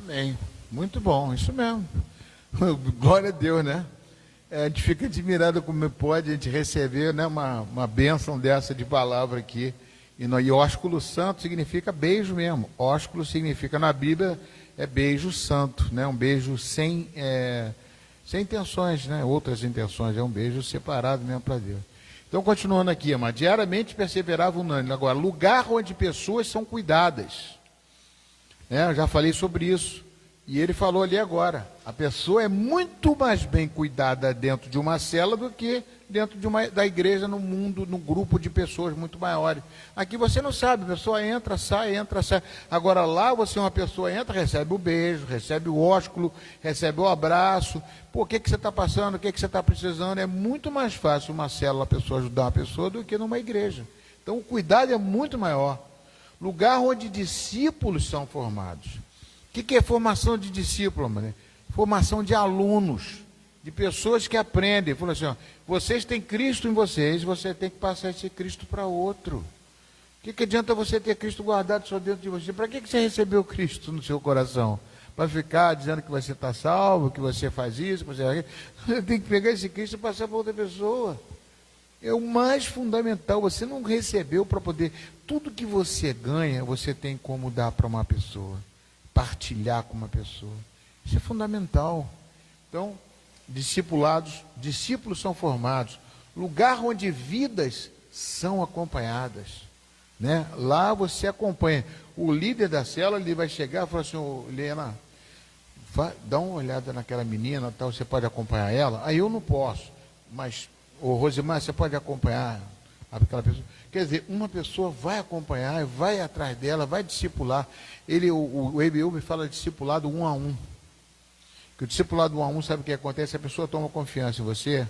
amém. Muito bom, isso mesmo. Glória a Deus, né? A gente fica admirado como pode a gente receber, né, uma bênção dessa de palavra aqui. E ósculo santo significa beijo mesmo. Ósculo significa, na Bíblia, é beijo santo, né? Um beijo sem intenções, né? Outras intenções, é um beijo separado mesmo para Deus. Então, continuando aqui, amado, diariamente perseverava unânime. Agora, lugar onde pessoas são cuidadas. Eu já falei sobre isso. E ele falou ali agora. A pessoa é muito mais bem cuidada dentro de uma cela do que dentro da igreja, no mundo, no grupo de pessoas muito maiores. Aqui você não sabe, a pessoa entra, sai. Agora lá você, uma pessoa entra, recebe o beijo, recebe o ósculo, recebe o abraço. Pô, o que você está passando, o que você está precisando? É muito mais fácil uma célula, a pessoa ajudar uma pessoa do que numa igreja. Então o cuidado é muito maior. Lugar onde discípulos são formados. O que é formação de discípulo, mano? Formação de alunos, de pessoas que aprendem. Falou assim, ó, vocês têm Cristo em vocês, você tem que passar esse Cristo para outro. O que adianta você ter Cristo guardado só dentro de você? Para que você recebeu Cristo no seu coração? Para ficar dizendo que você está salvo, que você faz isso, que você... Você tem que pegar esse Cristo e passar para outra pessoa. É o mais fundamental. Você não recebeu para poder... Tudo que você ganha, você tem como dar para uma pessoa. Partilhar com uma pessoa. Isso é fundamental. Então, discípulos são formados. Lugar onde vidas são acompanhadas. Né? Lá você acompanha. O líder da célula, ele vai chegar e falar assim, ô, Helena, dá uma olhada naquela menina, tal, você pode acompanhar ela? Aí eu não posso. Mas, ô Rosimar, você pode acompanhar aquela pessoa? Quer dizer, uma pessoa vai acompanhar, vai atrás dela, vai discipular. O EBU me fala de discipulado 1 a 1. Que o discipulado 1 a 1, sabe o que acontece? A pessoa toma confiança em você,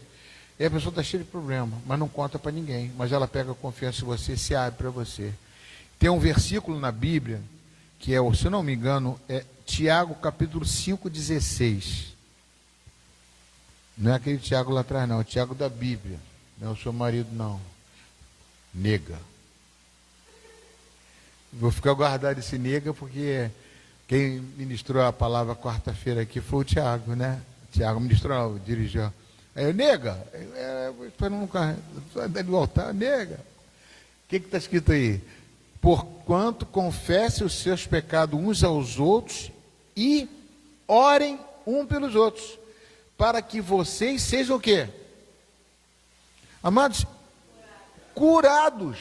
e a pessoa está cheia de problema, mas não conta para ninguém. Mas ela pega confiança em você, se abre para você. Tem um versículo na Bíblia, que é, se eu não me engano, é Tiago capítulo 5,16. Não é aquele Tiago lá atrás, não, é o Tiago da Bíblia. Não é o seu marido, não. Nega. Vou ficar guardado esse nega, porque quem ministrou a palavra quarta-feira aqui foi o Tiago, né? Tiago ministrou, dirigiu. Aí, nega, para nunca do altar, nega. O que está escrito aí? Porquanto confesse os seus pecados uns aos outros e orem um pelos outros, para que vocês sejam o quê? Amados, curados.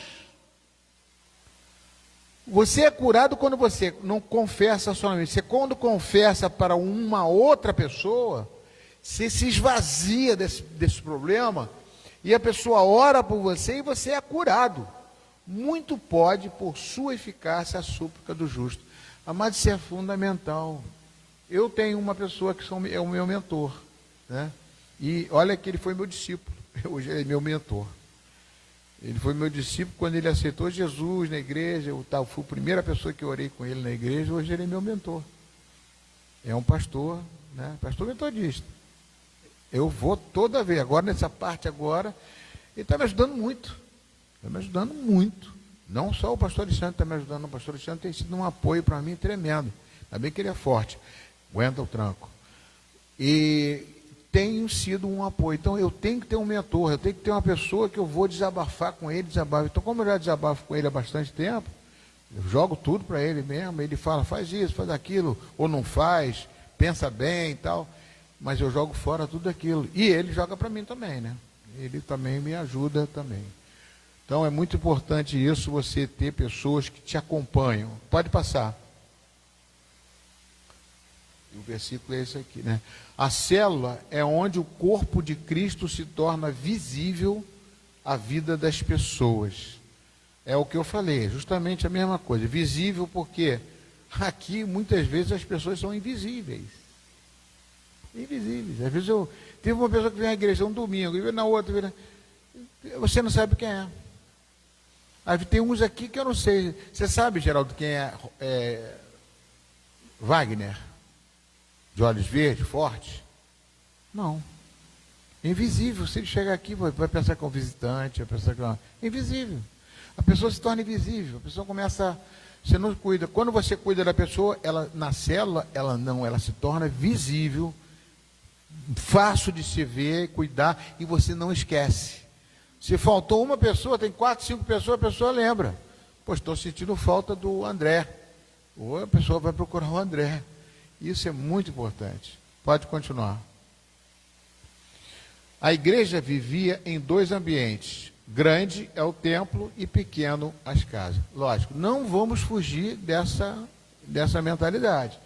Você é curado quando você não confessa somente. Você, quando confessa para uma outra pessoa, você se esvazia desse problema, e a pessoa ora por você e você é curado. Muito pode, por sua eficácia, a súplica do justo. Amados, isso é fundamental. Eu tenho uma pessoa que é o meu mentor, né? E olha que ele foi meu discípulo. Hoje ele é meu mentor. Ele foi meu discípulo quando ele aceitou Jesus na igreja. Eu fui a primeira pessoa que orei com ele na igreja. Hoje ele é meu mentor. É um pastor, né? Pastor metodista. Eu vou toda vez. Agora, nessa parte agora, ele está me ajudando muito. Está me ajudando muito. Não só o pastor Alexandre está me ajudando. O pastor Alexandre tem sido um apoio para mim tremendo. Ainda bem que ele é forte. Aguenta o tranco. E tenho sido um apoio. Então eu tenho que ter um mentor, eu tenho que ter uma pessoa que eu vou desabafar com ele, Então, como eu já desabafo com ele há bastante tempo, eu jogo tudo para ele mesmo, ele fala, faz isso, faz aquilo, ou não faz, pensa bem e tal, mas eu jogo fora tudo aquilo. E ele joga para mim também, né? Ele também me ajuda também. Então é muito importante isso, você ter pessoas que te acompanham. Pode passar. O versículo é esse aqui, né? A célula é onde o corpo de Cristo se torna visível à vida das pessoas. É o que eu falei, justamente a mesma coisa. Visível porque aqui muitas vezes as pessoas são invisíveis. Invisíveis. Às vezes teve uma pessoa que veio à igreja um domingo, e na outra, você não sabe quem é. Aí tem uns aqui que eu não sei. Você sabe, Geraldo, quem é Wagner? De olhos verdes, forte? Não. É invisível. Se ele chegar aqui, vai pensar que é um visitante, vai pensar que é invisível. A pessoa se torna invisível. A pessoa começa... Você não cuida. Quando você cuida da pessoa, ela na célula, ela se torna visível, fácil de se ver, cuidar, e você não esquece. Se faltou uma pessoa, tem 4, 5 pessoas, a pessoa lembra. Pô, estou sentindo falta do André. Ou a pessoa vai procurar o André. Isso é muito importante. Pode continuar. A igreja vivia em 2 ambientes. Grande é o templo e pequeno as casas. Lógico, não vamos fugir dessa mentalidade.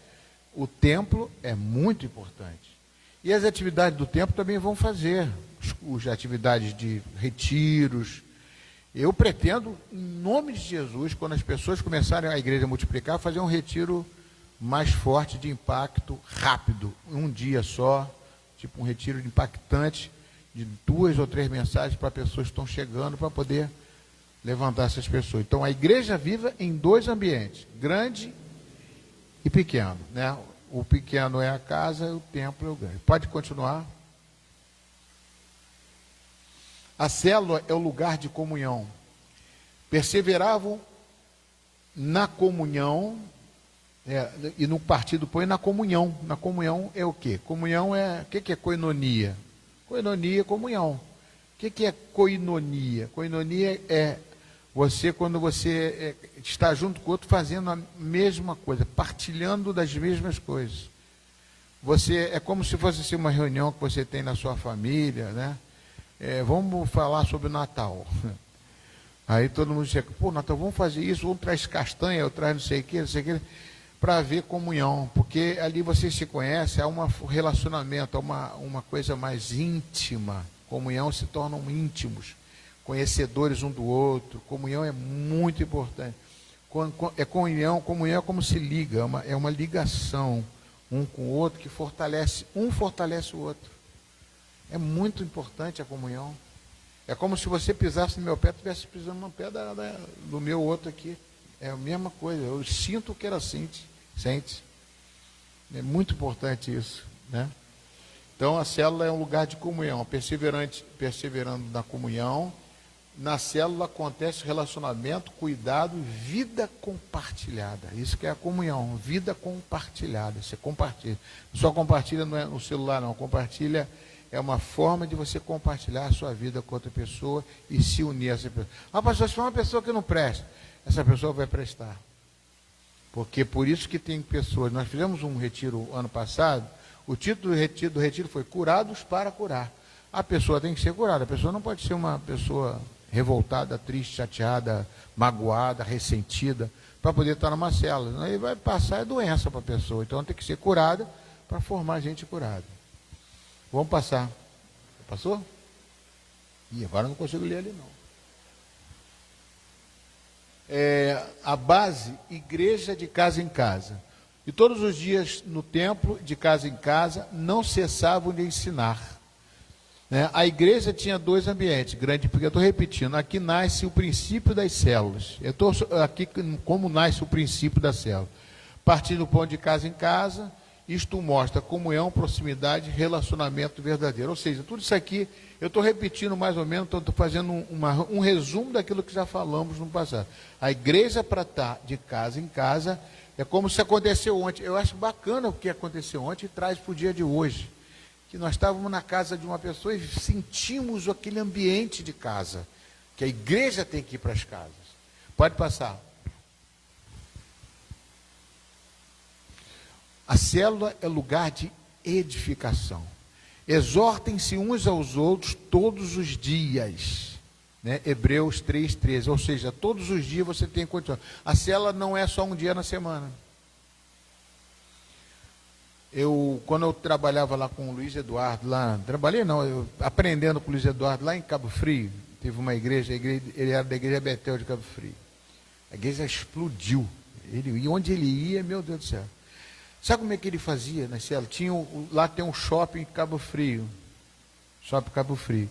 O templo é muito importante. E as atividades do templo também vão fazer, as atividades de retiros. Eu pretendo, em nome de Jesus, quando as pessoas começarem a igreja a multiplicar, fazer um retiro mais forte, de impacto, rápido, um dia só, tipo um retiro impactante, de 2 ou 3 mensagens para pessoas que estão chegando, para poder levantar essas pessoas. Então, a igreja viva em 2 ambientes, grande e pequeno, né? O pequeno é a casa, o templo é o grande. Pode continuar. A célula é o lugar de comunhão. Perseveravam na comunhão, e no partido põe na comunhão. Na comunhão é o quê? Comunhão é... O que é koinonia? Koinonia é comunhão. O que é koinonia? Koinonia é você, quando você está junto com o outro, fazendo a mesma coisa, partilhando das mesmas coisas. Você, é como se fosse assim, uma reunião que você tem na sua família, né? Vamos falar sobre o Natal. Aí todo mundo chega, pô, Natal, vamos fazer isso, um traz castanha, outro traz não sei o que, para haver comunhão, porque ali você se conhece, há um relacionamento, há uma coisa mais íntima. Comunhão, se tornam íntimos, conhecedores um do outro. Comunhão é muito importante. Comunhão é como se liga, é uma ligação um com o outro que fortalece o outro. É muito importante a comunhão. É como se você pisasse no meu pé, estivesse pisando no pé do meu outro aqui. É a mesma coisa, eu sinto o que ela sente. É muito importante isso, né? Então, a célula é um lugar de comunhão, perseverando na comunhão. Na célula acontece relacionamento, cuidado e vida compartilhada. Isso que é a comunhão, vida compartilhada. Você compartilha. Só compartilha não é no celular, não. Compartilha é uma forma de você compartilhar a sua vida com outra pessoa e se unir a essa pessoa. Ah, pastor, se for uma pessoa que não presta, essa pessoa vai prestar. Porque por isso que tem pessoas... Nós fizemos um retiro ano passado, o título do retiro foi Curados para Curar. A pessoa tem que ser curada, a pessoa não pode ser uma pessoa revoltada, triste, chateada, magoada, ressentida, para poder estar numa célula. Aí vai passar a doença para a pessoa, então tem que ser curada para formar gente curada. Vamos passar. Passou? Ih, agora não consigo ler ali não. A base, igreja de casa em casa. E todos os dias no templo, de casa em casa, não cessavam de ensinar. A igreja tinha 2 ambientes, grande, porque eu estou repetindo, aqui nasce o princípio das células. Eu estou aqui como nasce o princípio da célula. Partindo do pão de casa em casa, isto mostra comunhão, proximidade, relacionamento verdadeiro. Ou seja, tudo isso aqui, eu estou repetindo mais ou menos, estou fazendo um resumo daquilo que já falamos no passado. A igreja para estar de casa em casa é como se aconteceu ontem. Eu acho bacana o que aconteceu ontem e traz para o dia de hoje. Que nós estávamos na casa de uma pessoa e sentimos aquele ambiente de casa. Que a igreja tem que ir para as casas. Pode passar. A célula é lugar de edificação. Exortem-se uns aos outros todos os dias. Hebreus 3:13. Ou seja, todos os dias você tem condição. A célula não é só um dia na semana. Quando eu trabalhava lá com o Luiz Eduardo, aprendendo com o Luiz Eduardo, lá em Cabo Frio, teve uma igreja, ele era da igreja Betel de Cabo Frio. A igreja explodiu. E onde ele ia, meu Deus do céu. Sabe como é que ele fazia na célula? Lá tem um shopping em Cabo Frio. Shopping Cabo Frio.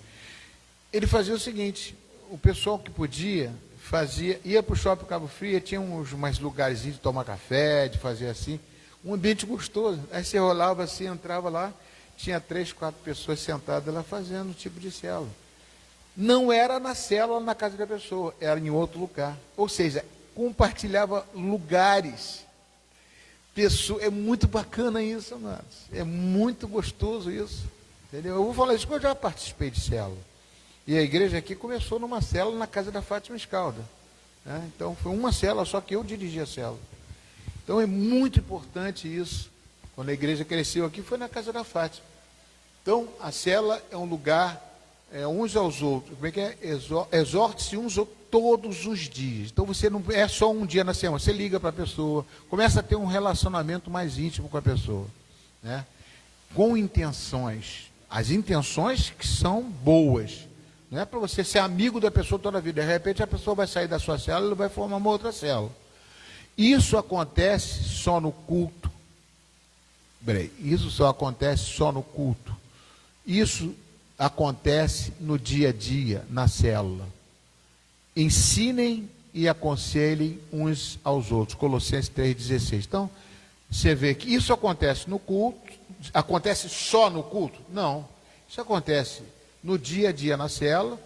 Ele fazia o seguinte, o pessoal que podia, ia para o shopping Cabo Frio, tinha mais lugares de tomar café, de fazer assim, um ambiente gostoso. Aí você rolava assim, entrava lá, tinha 3, 4 pessoas sentadas lá fazendo um tipo de célula. Não era na célula, na casa da pessoa, era em outro lugar. Ou seja, compartilhava lugares. É muito bacana isso, amados. É muito gostoso isso. Entendeu? Eu vou falar isso porque eu já participei de célula. E a igreja aqui começou numa célula na casa da Fátima Escalda. Então foi uma célula, só que eu dirigi a célula. Então é muito importante isso. Quando a igreja cresceu aqui, foi na casa da Fátima. Então a célula é um lugar uns aos outros. Como é que é? Exorte-se uns todos os dias. Então você não é só um dia na semana, você liga para a pessoa, começa a ter um relacionamento mais íntimo com a pessoa, né? Com intenções. As intenções que são boas. Não é para você ser amigo da pessoa toda a vida. De repente a pessoa vai sair da sua célula e vai formar uma outra célula. Isso acontece só no culto. Isso só acontece só no culto. Isso acontece no dia a dia, na célula. Ensinem e aconselhem uns aos outros. Colossenses 3,16. Então, você vê que isso acontece no culto. Acontece só no culto? Não. Isso acontece no dia a dia na célula.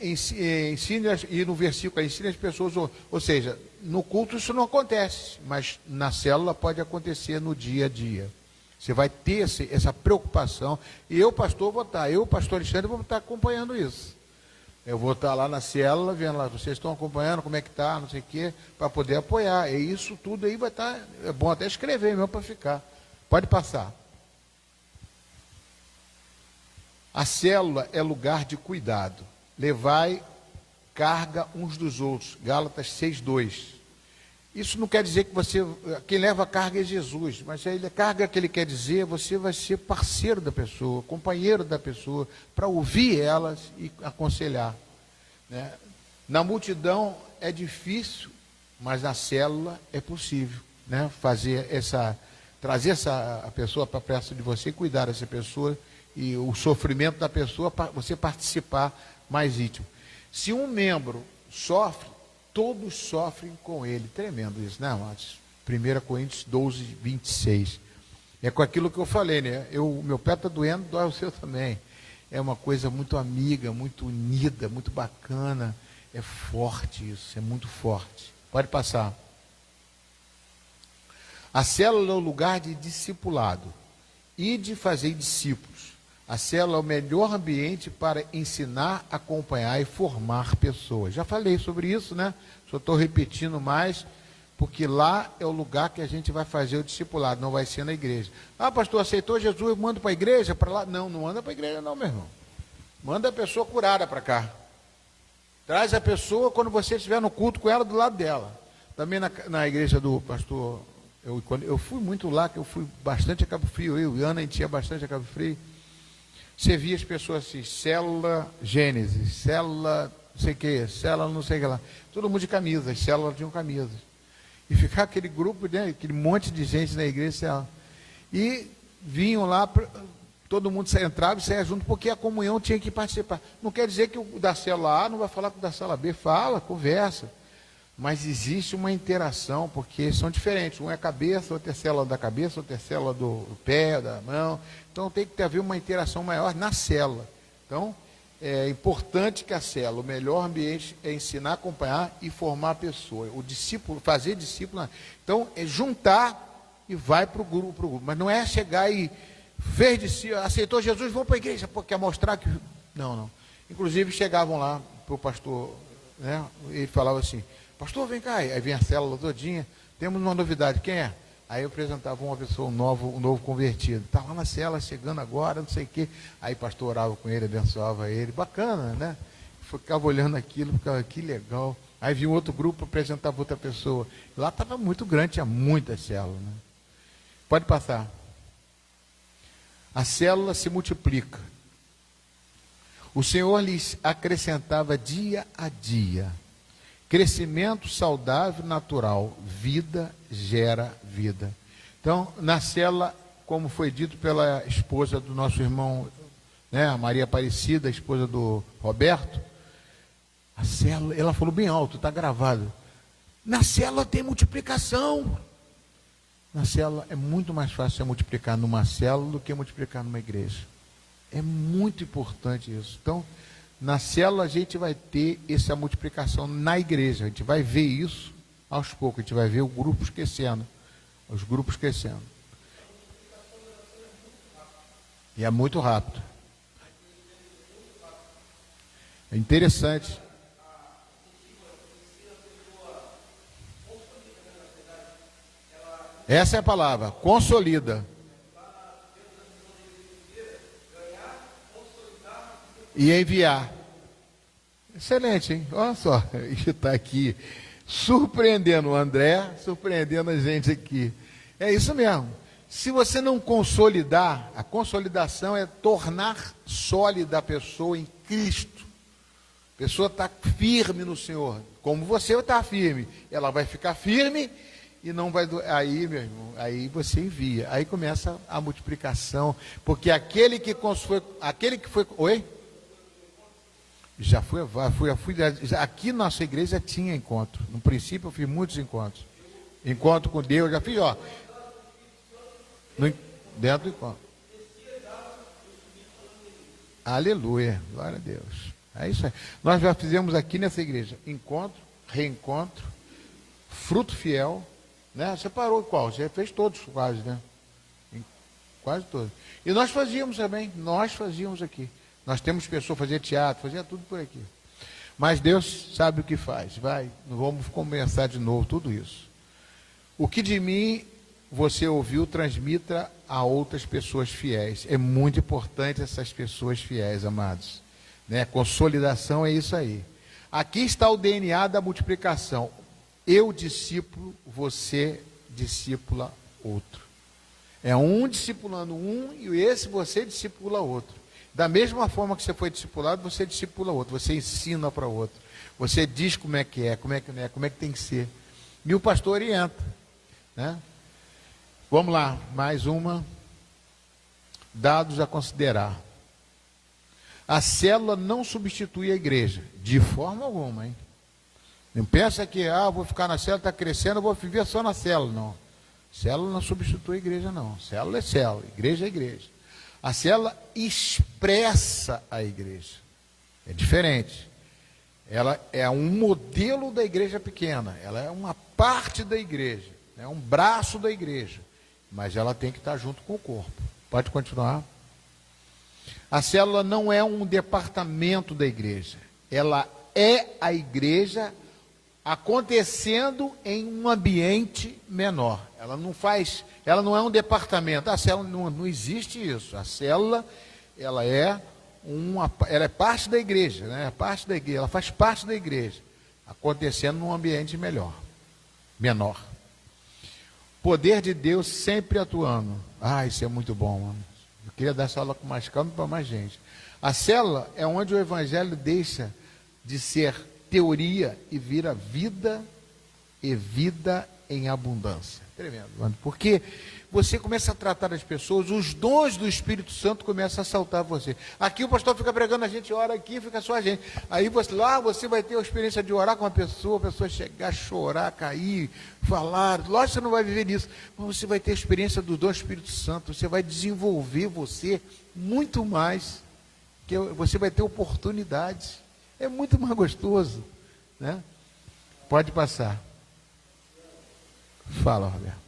Ensine, e no versículo, ensine as pessoas. Ou seja, no culto isso não acontece, mas na célula pode acontecer no dia a dia. Você vai ter essa preocupação. E eu, pastor, pastor Alexandre, vou estar acompanhando isso. Eu vou estar lá na célula, vendo lá, vocês estão acompanhando, como é que está, não sei o quê, para poder apoiar. E isso tudo aí vai estar, é bom até escrever mesmo para ficar. Pode passar. A célula é lugar de cuidado. Levai carga uns dos outros. Gálatas 6:2. Isso não quer dizer que quem leva a carga é Jesus, mas a carga que ele quer dizer, você vai ser parceiro da pessoa, companheiro da pessoa, para ouvir elas e aconselhar, né? Na multidão é difícil, mas na célula é possível, né? Trazer a pessoa para perto de você, cuidar dessa pessoa e o sofrimento da pessoa, você participar mais íntimo. Se um membro sofre, todos sofrem com ele. Tremendo isso, né, amados? 1 Coríntios 12:26. É com aquilo que eu falei, né? O meu pé está doendo, dói o seu também. É uma coisa muito amiga, muito unida, muito bacana. É forte isso, é muito forte. Pode passar. A célula é o lugar de discipulado e de fazer discípulos. A célula é o melhor ambiente para ensinar, acompanhar e formar pessoas. Já falei sobre isso, né? Só estou repetindo mais, porque lá é o lugar que a gente vai fazer o discipulado, não vai ser na igreja. Ah, pastor, aceitou Jesus, manda para a igreja, para lá? Não, não manda para a igreja não, meu irmão. Manda a pessoa curada para cá. Traz a pessoa quando você estiver no culto com ela do lado dela. Também na igreja do pastor, eu fui muito lá, que eu fui bastante a Cabo Frio, eu e Ana, a gente ia bastante a Cabo Frio. Você via as pessoas assim, célula Gênesis, célula não sei o que, célula não sei o que lá. Todo mundo de camisas, células tinham camisas. E ficava aquele grupo, né, aquele monte de gente na igreja, célula. E vinham lá, todo mundo entrava e saia junto, porque a comunhão tinha que participar. Não quer dizer que o da célula A não vai falar com o da célula B, fala, conversa. Mas existe uma interação, porque são diferentes. Um é a cabeça, outro é a célula da cabeça, outro é a célula do pé, da mão. Então tem que haver uma interação maior na célula. Então é importante que a célula, o melhor ambiente é ensinar, acompanhar e formar a pessoa. O discípulo, fazer discípulo. Então é juntar e vai para o grupo. Mas não é chegar e fez discípulo, aceitou Jesus, vou para a igreja, porque quer mostrar que... Não. Inclusive chegavam lá para o pastor, né? Ele falava assim, pastor, vem cá. Aí vem a célula todinha, temos uma novidade, quem é? Aí eu apresentava uma pessoa, um novo convertido. Está lá na célula, chegando agora, não sei o quê. Aí o pastor orava com ele, abençoava ele. Bacana, né? Ficava olhando aquilo, ficava, que legal. Aí vinha um outro grupo, apresentava outra pessoa. Lá estava muito grande, tinha muita célula, né? Pode passar. A célula se multiplica. O Senhor lhes acrescentava dia a dia. Crescimento saudável, natural. Vida gera vida. Então, na célula, como foi dito pela esposa do nosso irmão, né, a Maria Aparecida, a esposa do Roberto, a célula, ela falou bem alto, está gravado. Na célula tem multiplicação. Na célula é muito mais fácil você multiplicar numa célula do que multiplicar numa igreja. É muito importante isso. Então, na célula a gente vai ter essa multiplicação na igreja. A gente vai ver isso aos poucos. A gente vai ver o grupo crescendo. Os grupos crescendo. E é muito rápido. É interessante. Essa é a palavra, consolida. e enviar. Excelente, hein? Olha só, está aqui surpreendendo o André, surpreendendo a gente aqui. É isso mesmo. Se você não consolidar, a consolidação é tornar sólida a pessoa em Cristo. A pessoa está firme no Senhor. Como você está firme, ela vai ficar firme e não vai... Aí, meu irmão, aí você envia. Aí começa a multiplicação. Porque aquele que foi... Oi? Já fui. Aqui na nossa igreja tinha encontro. No princípio eu fiz muitos encontros. Encontro com Deus, já fiz, ó. Dentro do encontro. Aleluia, glória a Deus. É isso aí. Nós já fizemos aqui nessa igreja encontro, reencontro, fruto fiel, né? Você parou qual? Você fez todos quase, né? Quase todos. E nós fazíamos também, nós fazíamos aqui. Nós temos pessoas fazer teatro, fazia tudo por aqui. Mas Deus sabe o que faz. Vai, não vamos começar de novo tudo isso. O que de mim você ouviu, transmita a outras pessoas fiéis. É muito importante essas pessoas fiéis, amados. Né? Consolidação é isso aí. Aqui está o DNA da multiplicação. Eu discípulo, você discipula outro. É um discipulando um e esse você discipula outro. Da mesma forma que você foi discipulado, você discipula outro. Você ensina para outro. Você diz como é que é, como é que não é, como é que tem que ser. E o pastor orienta, né? Vamos lá, mais uma. Dados a considerar. A célula não substitui a igreja, de forma alguma, hein? Não pensa que, vou ficar na célula, está crescendo, eu vou viver só na célula, não. Célula não substitui a igreja, não. Célula é célula, igreja é igreja. A célula expressa a igreja. É diferente. Ela é um modelo da igreja pequena, ela é uma parte da igreja, é um braço da igreja. Mas ela tem que estar junto com o corpo. Pode continuar. A célula não é um departamento da igreja. Ela é a igreja acontecendo em um ambiente menor. Ela não é um departamento. A célula não existe isso. A célula, ela é parte da igreja, né? É parte da igreja, ela faz parte da igreja, acontecendo num ambiente menor. Poder de Deus sempre atuando. Isso é muito bom, mano. Eu queria dar essa aula com mais calma para mais gente. A célula é onde o evangelho deixa de ser teoria e vira vida e vida em abundância. Tremendo, mano. Porque você começa a tratar as pessoas, os dons do Espírito Santo começam a saltar você. Aqui o pastor fica pregando, a gente ora aqui, fica só a gente. Aí você vai ter a experiência de orar com a pessoa chegar, chorar, cair, falar. Lógico que você não vai viver nisso, mas você vai ter a experiência do dom do Espírito Santo. Você vai desenvolver você muito mais, que você vai ter oportunidades. É muito mais gostoso, né? Pode passar. Fala, Roberto.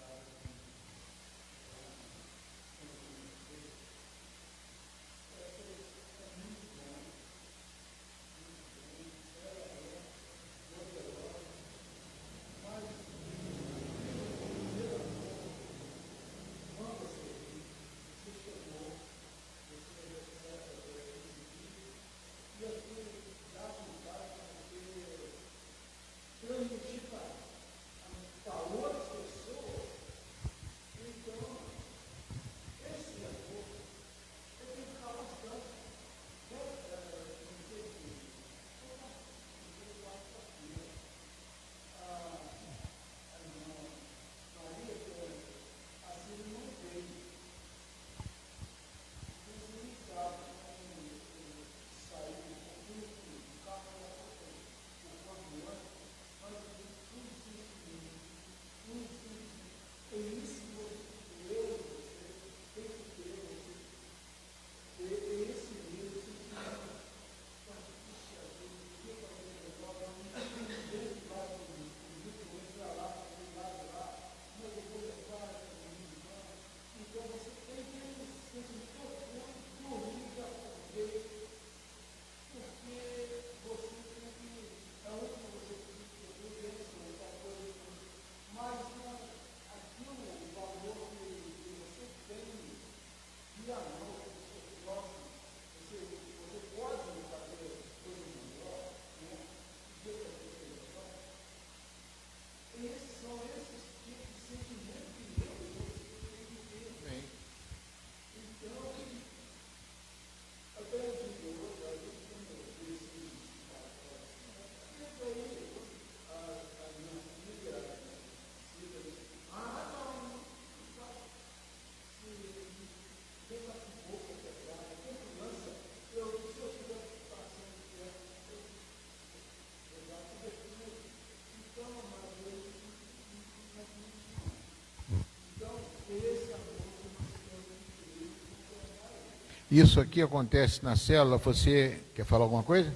Isso aqui acontece na célula. Você quer falar alguma coisa?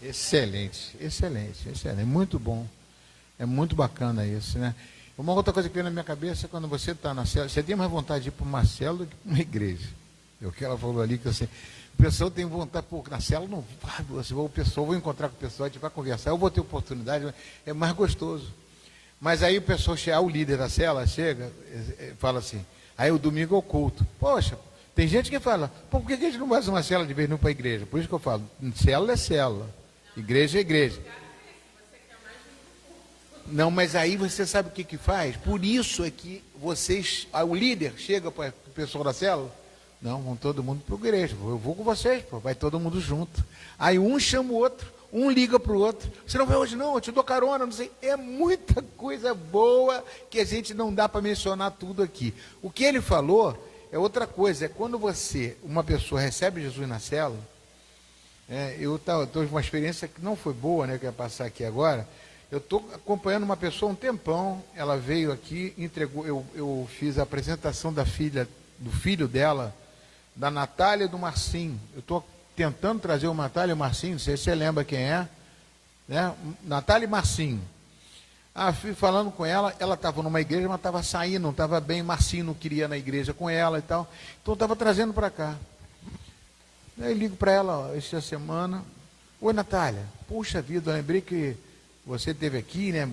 Excelente, excelente, excelente. Muito bom. É muito bacana isso, né? Uma outra coisa que veio na minha cabeça, quando você está na célula, você tem mais vontade de ir para uma célula do que para uma igreja. É o que ela falou ali, que assim, o pessoal tem vontade, pô, na célula não vai, o pessoal, vou encontrar com o pessoal, a gente vai conversar, eu vou ter oportunidade, é mais gostoso. Mas aí o pessoal chega, o líder da célula chega, fala assim, aí o domingo é o culto. Poxa, tem gente que fala, pô, por que a gente não faz uma célula de vez não para a igreja? Por isso que eu falo, célula é célula. Igreja é igreja. Não, mas aí você sabe o que faz? Por isso é que vocês, o líder chega para o pessoal da célula, não, vão todo mundo para a igreja, eu vou com vocês, pô, vai todo mundo junto. Aí um chama o outro, um liga para o outro, você não vai hoje não, eu te dou carona, não sei. É muita coisa boa que a gente não dá para mencionar tudo aqui. O que ele falou é outra coisa, é quando uma pessoa recebe Jesus na célula. Eu estou com uma experiência que não foi boa, né, que eu ia passar aqui agora. Eu estou acompanhando uma pessoa há um tempão, ela veio aqui, entregou, eu fiz a apresentação do filho dela, da Natália e do Marcinho. Eu estou tentando trazer o Natália e o Marcinho, não sei se você lembra quem é, né? Natália e Marcinho. Fui falando com ela estava numa igreja, mas estava saindo, não estava bem, Marcinho não queria ir na igreja com ela e tal, então eu estava trazendo para cá. Aí ligo para ela esta semana, oi Natália, puxa vida, eu lembrei que você esteve aqui, né,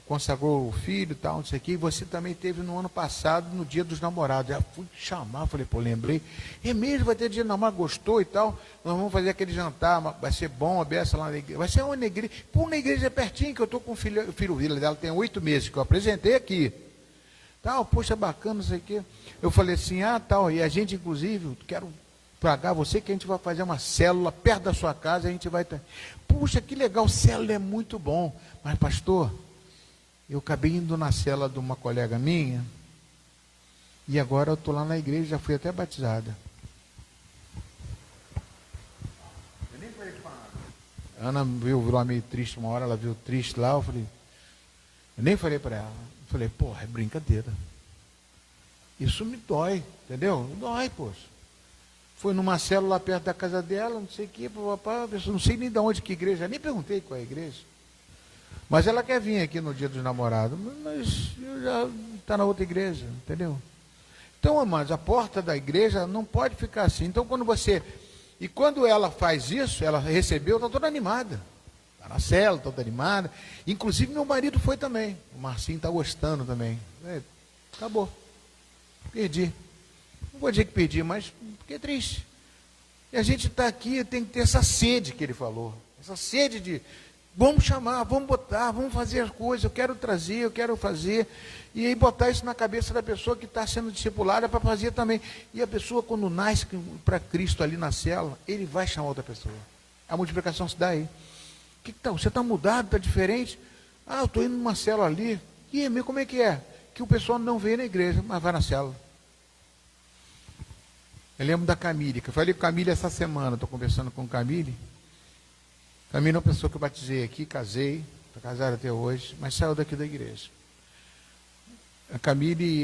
consagrou o filho e tal, não sei o que, e você também esteve no ano passado, no dia dos namorados. Já fui chamar, falei, pô, lembrei, é mesmo, vai ter dia de namorado, gostou e tal, nós vamos fazer aquele jantar, vai ser bom, a beça lá na igreja, vai ser uma igreja, pô, na igreja é pertinho, que eu estou com o filho dela, tem 8 meses, que eu apresentei aqui, tal, poxa, bacana, não sei o que, eu falei assim, tal, e a gente, inclusive, quero pagar você que a gente vai fazer uma célula perto da sua casa, a gente vai... Puxa, que legal, célula é muito bom. Mas, pastor, eu acabei indo na célula de uma colega minha, e agora eu estou lá na igreja, já fui até batizada. Eu nem falei para ela. Ana virou meio triste uma hora, ela viu triste lá, eu nem falei para ela. Eu falei, porra, é brincadeira. Isso me dói, entendeu? Dói, poxa. Foi numa célula lá perto da casa dela, não sei o que, papá, não sei nem de onde, que igreja, nem perguntei qual é a igreja. Mas ela quer vir aqui no dia dos namorados, mas eu já está na outra igreja, entendeu? Então, amados, a porta da igreja não pode ficar assim. Então, quando ela faz isso, ela recebeu, está toda animada. Está na célula, toda animada. Inclusive, meu marido foi também. O Marcinho está gostando também. Acabou. Perdi. Não vou dizer que perdi, mas fiquei triste. E a gente está aqui, tem que ter essa sede que ele falou. Essa sede de, vamos chamar, vamos botar, vamos fazer as coisas, eu quero trazer, eu quero fazer. E aí botar isso na cabeça da pessoa que está sendo discipulada para fazer também. E a pessoa, quando nasce para Cristo ali na célula, ele vai chamar outra pessoa. A multiplicação se dá aí. Que tal? Você está mudado, está diferente? Eu estou indo numa célula ali. E como é? Que o pessoal não vê na igreja, mas vai na célula. Eu lembro da Camille, que eu falei com a Camille essa semana, estou conversando com a Camille. Camille é uma pessoa que eu batizei aqui, casei, está casada até hoje, mas saiu daqui da igreja. A Camille,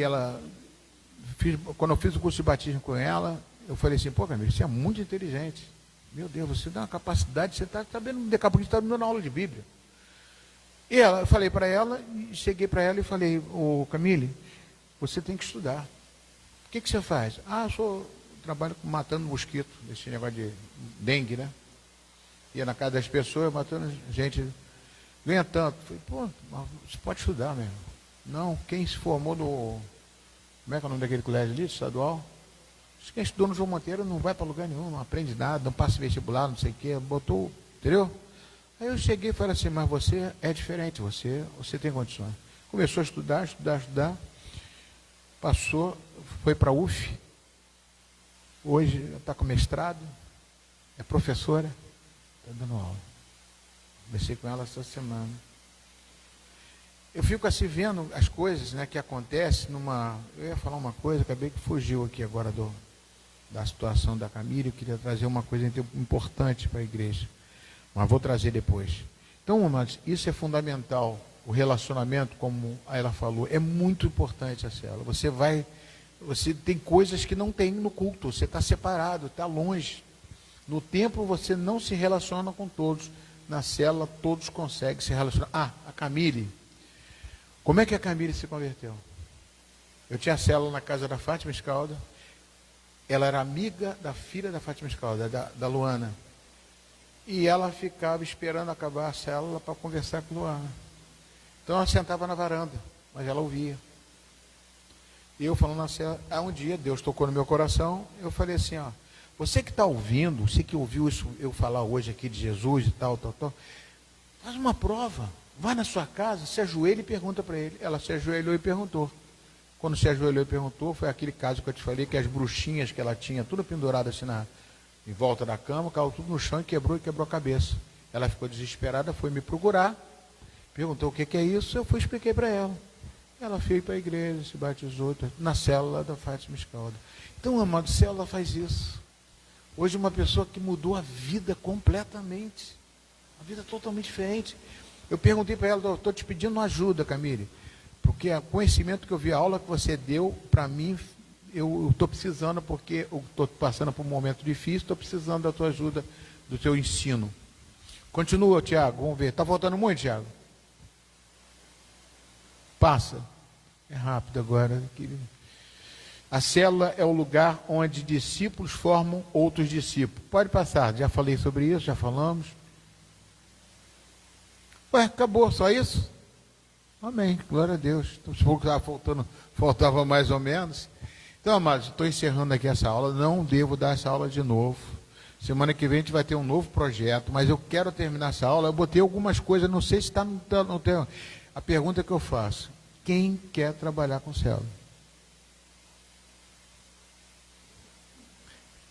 quando eu fiz o curso de batismo com ela, eu falei assim, pô, Camille, você é muito inteligente. Meu Deus, você tem uma capacidade, você está sabendo, daqui a pouco está dando aula de Bíblia. E eu falei para ela, cheguei para ela e falei, ô Camille, você tem que estudar. O que você faz? Eu trabalho matando mosquito, esse negócio de dengue, né? Ia na casa das pessoas, matando gente, ganha tanto. Falei, pô, mas você pode estudar mesmo. Não, quem se formou no... Como é que é o nome daquele colégio ali, estadual? Quem estudou no João Monteiro não vai para lugar nenhum, não aprende nada, não passa vestibular, não sei o quê, botou, entendeu? Aí eu cheguei e falei assim, mas você é diferente, você tem condições. Começou a estudar, passou, foi para a UF, hoje está com mestrado, é professora, está dando aula. Conversei com ela essa semana. Eu fico assim vendo as coisas, né, que acontecem numa... Eu ia falar uma coisa, acabei que fugiu aqui agora da situação da Camille, eu queria trazer uma coisa importante para a igreja, mas vou trazer depois. Então, amados, isso é fundamental, o relacionamento, como ela falou, é muito importante a célula. Você tem coisas que não tem no culto, você está separado, está longe. No templo você não se relaciona com todos, na célula todos conseguem se relacionar. A Camille, como é que a Camille se converteu? Eu tinha célula na casa da Fátima Escalda, ela era amiga da filha da Fátima Escalda, da Luana. E ela ficava esperando acabar a célula para conversar com a Luana. Então ela sentava na varanda, mas ela ouvia. E eu falando na célula, um dia Deus tocou no meu coração, eu falei assim, você que está ouvindo, você que ouviu isso, eu falar hoje aqui de Jesus e tal, faz uma prova, vai na sua casa, se ajoelha e pergunta para ele. Ela se ajoelhou e perguntou. Quando se ajoelhou e perguntou, foi aquele caso que eu te falei, que as bruxinhas que ela tinha, tudo pendurado assim em volta da cama, caiu tudo no chão e quebrou a cabeça. Ela ficou desesperada, foi me procurar, perguntou o que é isso, eu expliquei para ela. Ela veio para a igreja, se batizou, na célula da Fátima Escalda. Então, amado, célula faz isso. Hoje uma pessoa que mudou a vida completamente, a vida totalmente diferente. Eu perguntei para ela, estou te pedindo ajuda, Camille, porque o conhecimento que eu vi, a aula que você deu, para mim, eu estou precisando, porque eu estou passando por um momento difícil, estou precisando da tua ajuda, do teu ensino. Continua, Tiago, vamos ver. Está faltando muito, Tiago? Passa. É rápido agora. A célula é o lugar onde discípulos formam outros discípulos. Pode passar, já falei sobre isso, já falamos. Acabou, só isso? Amém, glória a Deus. Então, se for que estava faltava mais ou menos. Então, amados, estou encerrando aqui essa aula, não devo dar essa aula de novo. Semana que vem a gente vai ter um novo projeto, mas eu quero terminar essa aula. Eu botei algumas coisas, não sei se está no tema. A pergunta que eu faço, quem quer trabalhar com célula?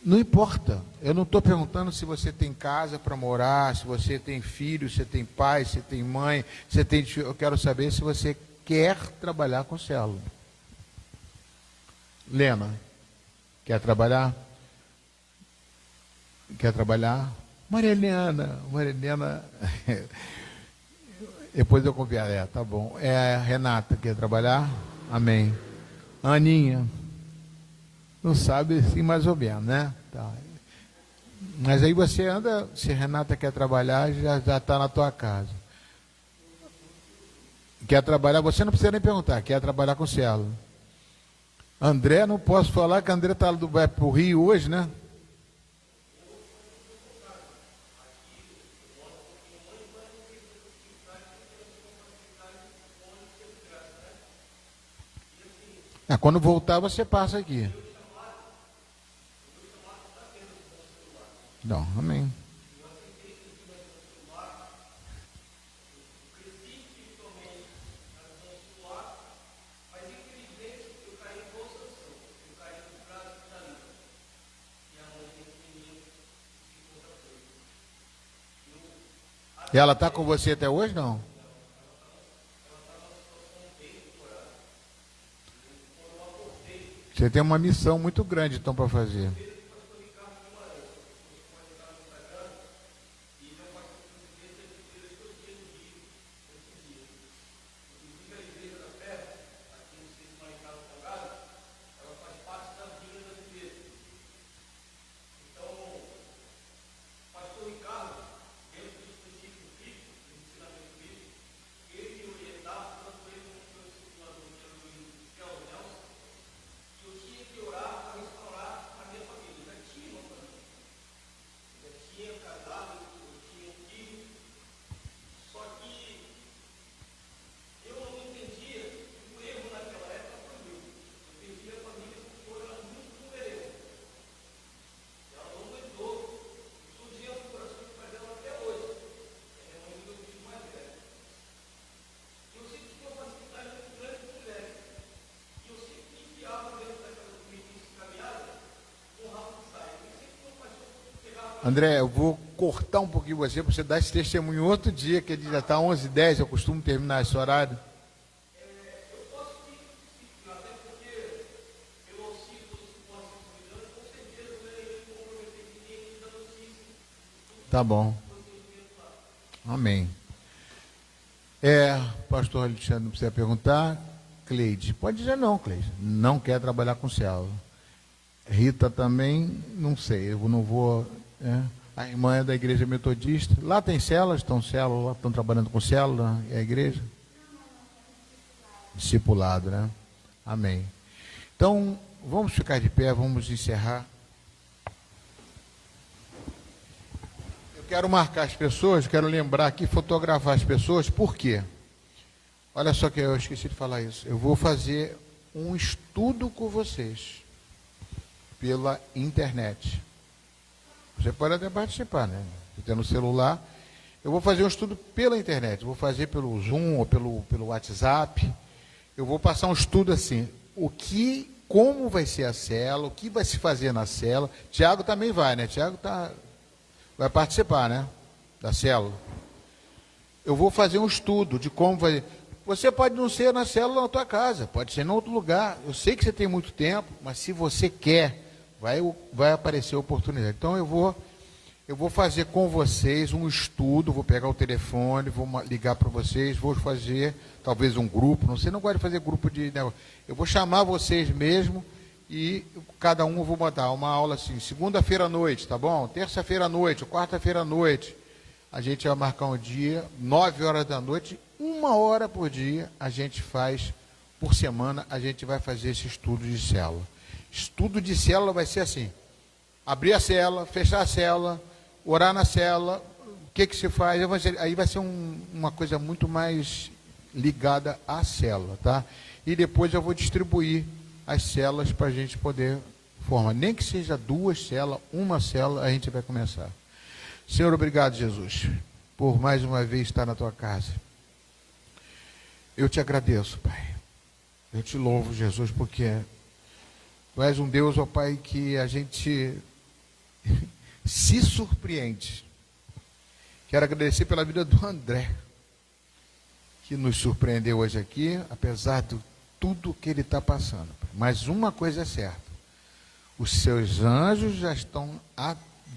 Não importa, eu não estou perguntando se você tem casa para morar, se você tem filho, se tem pai, se tem mãe, eu quero saber se você quer trabalhar com célula. Lena, quer trabalhar? Quer trabalhar? Maria Helena, depois eu convido, tá bom. Renata, quer trabalhar? Amém. Aninha, não sabe, sim, mais ou menos, né? Tá. Mas aí você anda, se Renata quer trabalhar, já está na tua casa. Quer trabalhar, você não precisa nem perguntar, quer trabalhar com célula. André, não posso falar que André vai para o Rio hoje, né? Quando voltar, você passa aqui. Não, amém. E ela está com você até hoje, não? Você tem uma missão muito grande, então, para fazer. André, eu vou cortar um pouquinho você, para você dar esse testemunho outro dia, que já está 11h10, eu costumo terminar esse horário. Tá bom. Amém. Pastor Alexandre, não precisa perguntar. Cleide, pode dizer não, Cleide. Não quer trabalhar com célula. Rita também, não sei, eu não vou. A irmã é da igreja metodista. Lá tem células, estão trabalhando com célula, é a igreja? Discipulado, né? Amém. Então, vamos ficar de pé, vamos encerrar. Eu quero marcar as pessoas, quero lembrar aqui, fotografar as pessoas, por quê? Olha só que eu esqueci de falar isso. Eu vou fazer um estudo com vocês pela internet. Você pode até participar, né? Você tem no celular. Eu vou fazer um estudo pela internet. Vou fazer pelo Zoom ou pelo WhatsApp. Eu vou passar um estudo assim. Como vai ser a célula, o que vai se fazer na célula. Tiago também vai, né? Tiago vai participar, né? Da célula. Eu vou fazer um estudo de como vai. Você pode não ser na célula na tua casa, pode ser em outro lugar. Eu sei que você tem muito tempo, mas se você quer, vai aparecer a oportunidade. Então eu vou fazer com vocês um estudo, vou pegar o telefone, vou ligar para vocês, vou fazer talvez um grupo, não sei, não gosto de fazer grupo de negócio. Eu vou chamar vocês mesmo e cada um eu vou botar uma aula assim, segunda-feira à noite, tá bom? Terça-feira à noite, quarta-feira à noite. A gente vai marcar um dia, 9h da noite, 1 hora por dia, a gente faz, por semana, a gente vai fazer esse estudo de célula. Estudo de célula vai ser assim, abrir a célula, fechar a célula, orar na célula, o que se faz, aí vai ser uma coisa muito mais ligada à célula, tá? E depois eu vou distribuir as células para a gente poder formar, nem que seja 2 células, 1 célula, a gente vai começar. Senhor, obrigado, Jesus, por mais uma vez estar na tua casa. Eu te agradeço, Pai. Eu te louvo, Jesus, porque tu és um Deus, ó Pai, que a gente se surpreende. Quero agradecer pela vida do André, que nos surpreendeu hoje aqui, apesar de tudo que ele está passando. Mas uma coisa é certa, os seus anjos já estão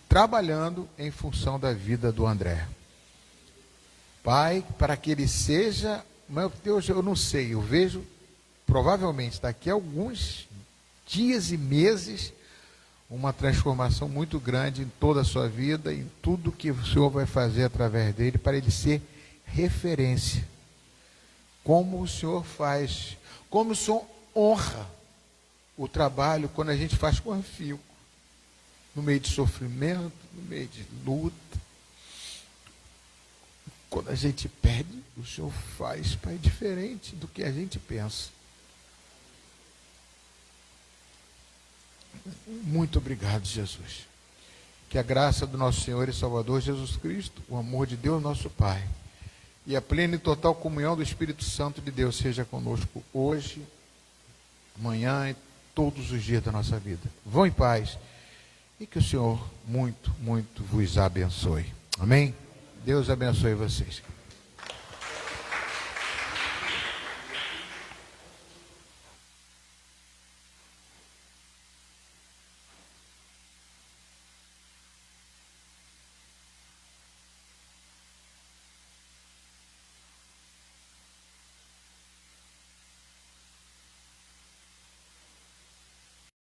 trabalhando em função da vida do André. Pai, para que ele seja, meu Deus, eu não sei, eu vejo, provavelmente daqui a alguns dias e meses, uma transformação muito grande em toda a sua vida, em tudo que o Senhor vai fazer através dele, para ele ser referência. Como o Senhor faz, como o Senhor honra o trabalho quando a gente faz com afinco, no meio de sofrimento, no meio de luta. Quando a gente pede, o Senhor faz, Pai, diferente do que a gente pensa. Muito obrigado, Jesus. Que a graça do nosso Senhor e Salvador Jesus Cristo, o amor de Deus, nosso Pai, e a plena e total comunhão do Espírito Santo de Deus seja conosco hoje, amanhã e todos os dias da nossa vida. Vão em paz e que o Senhor muito, muito vos abençoe. Amém? Deus abençoe vocês.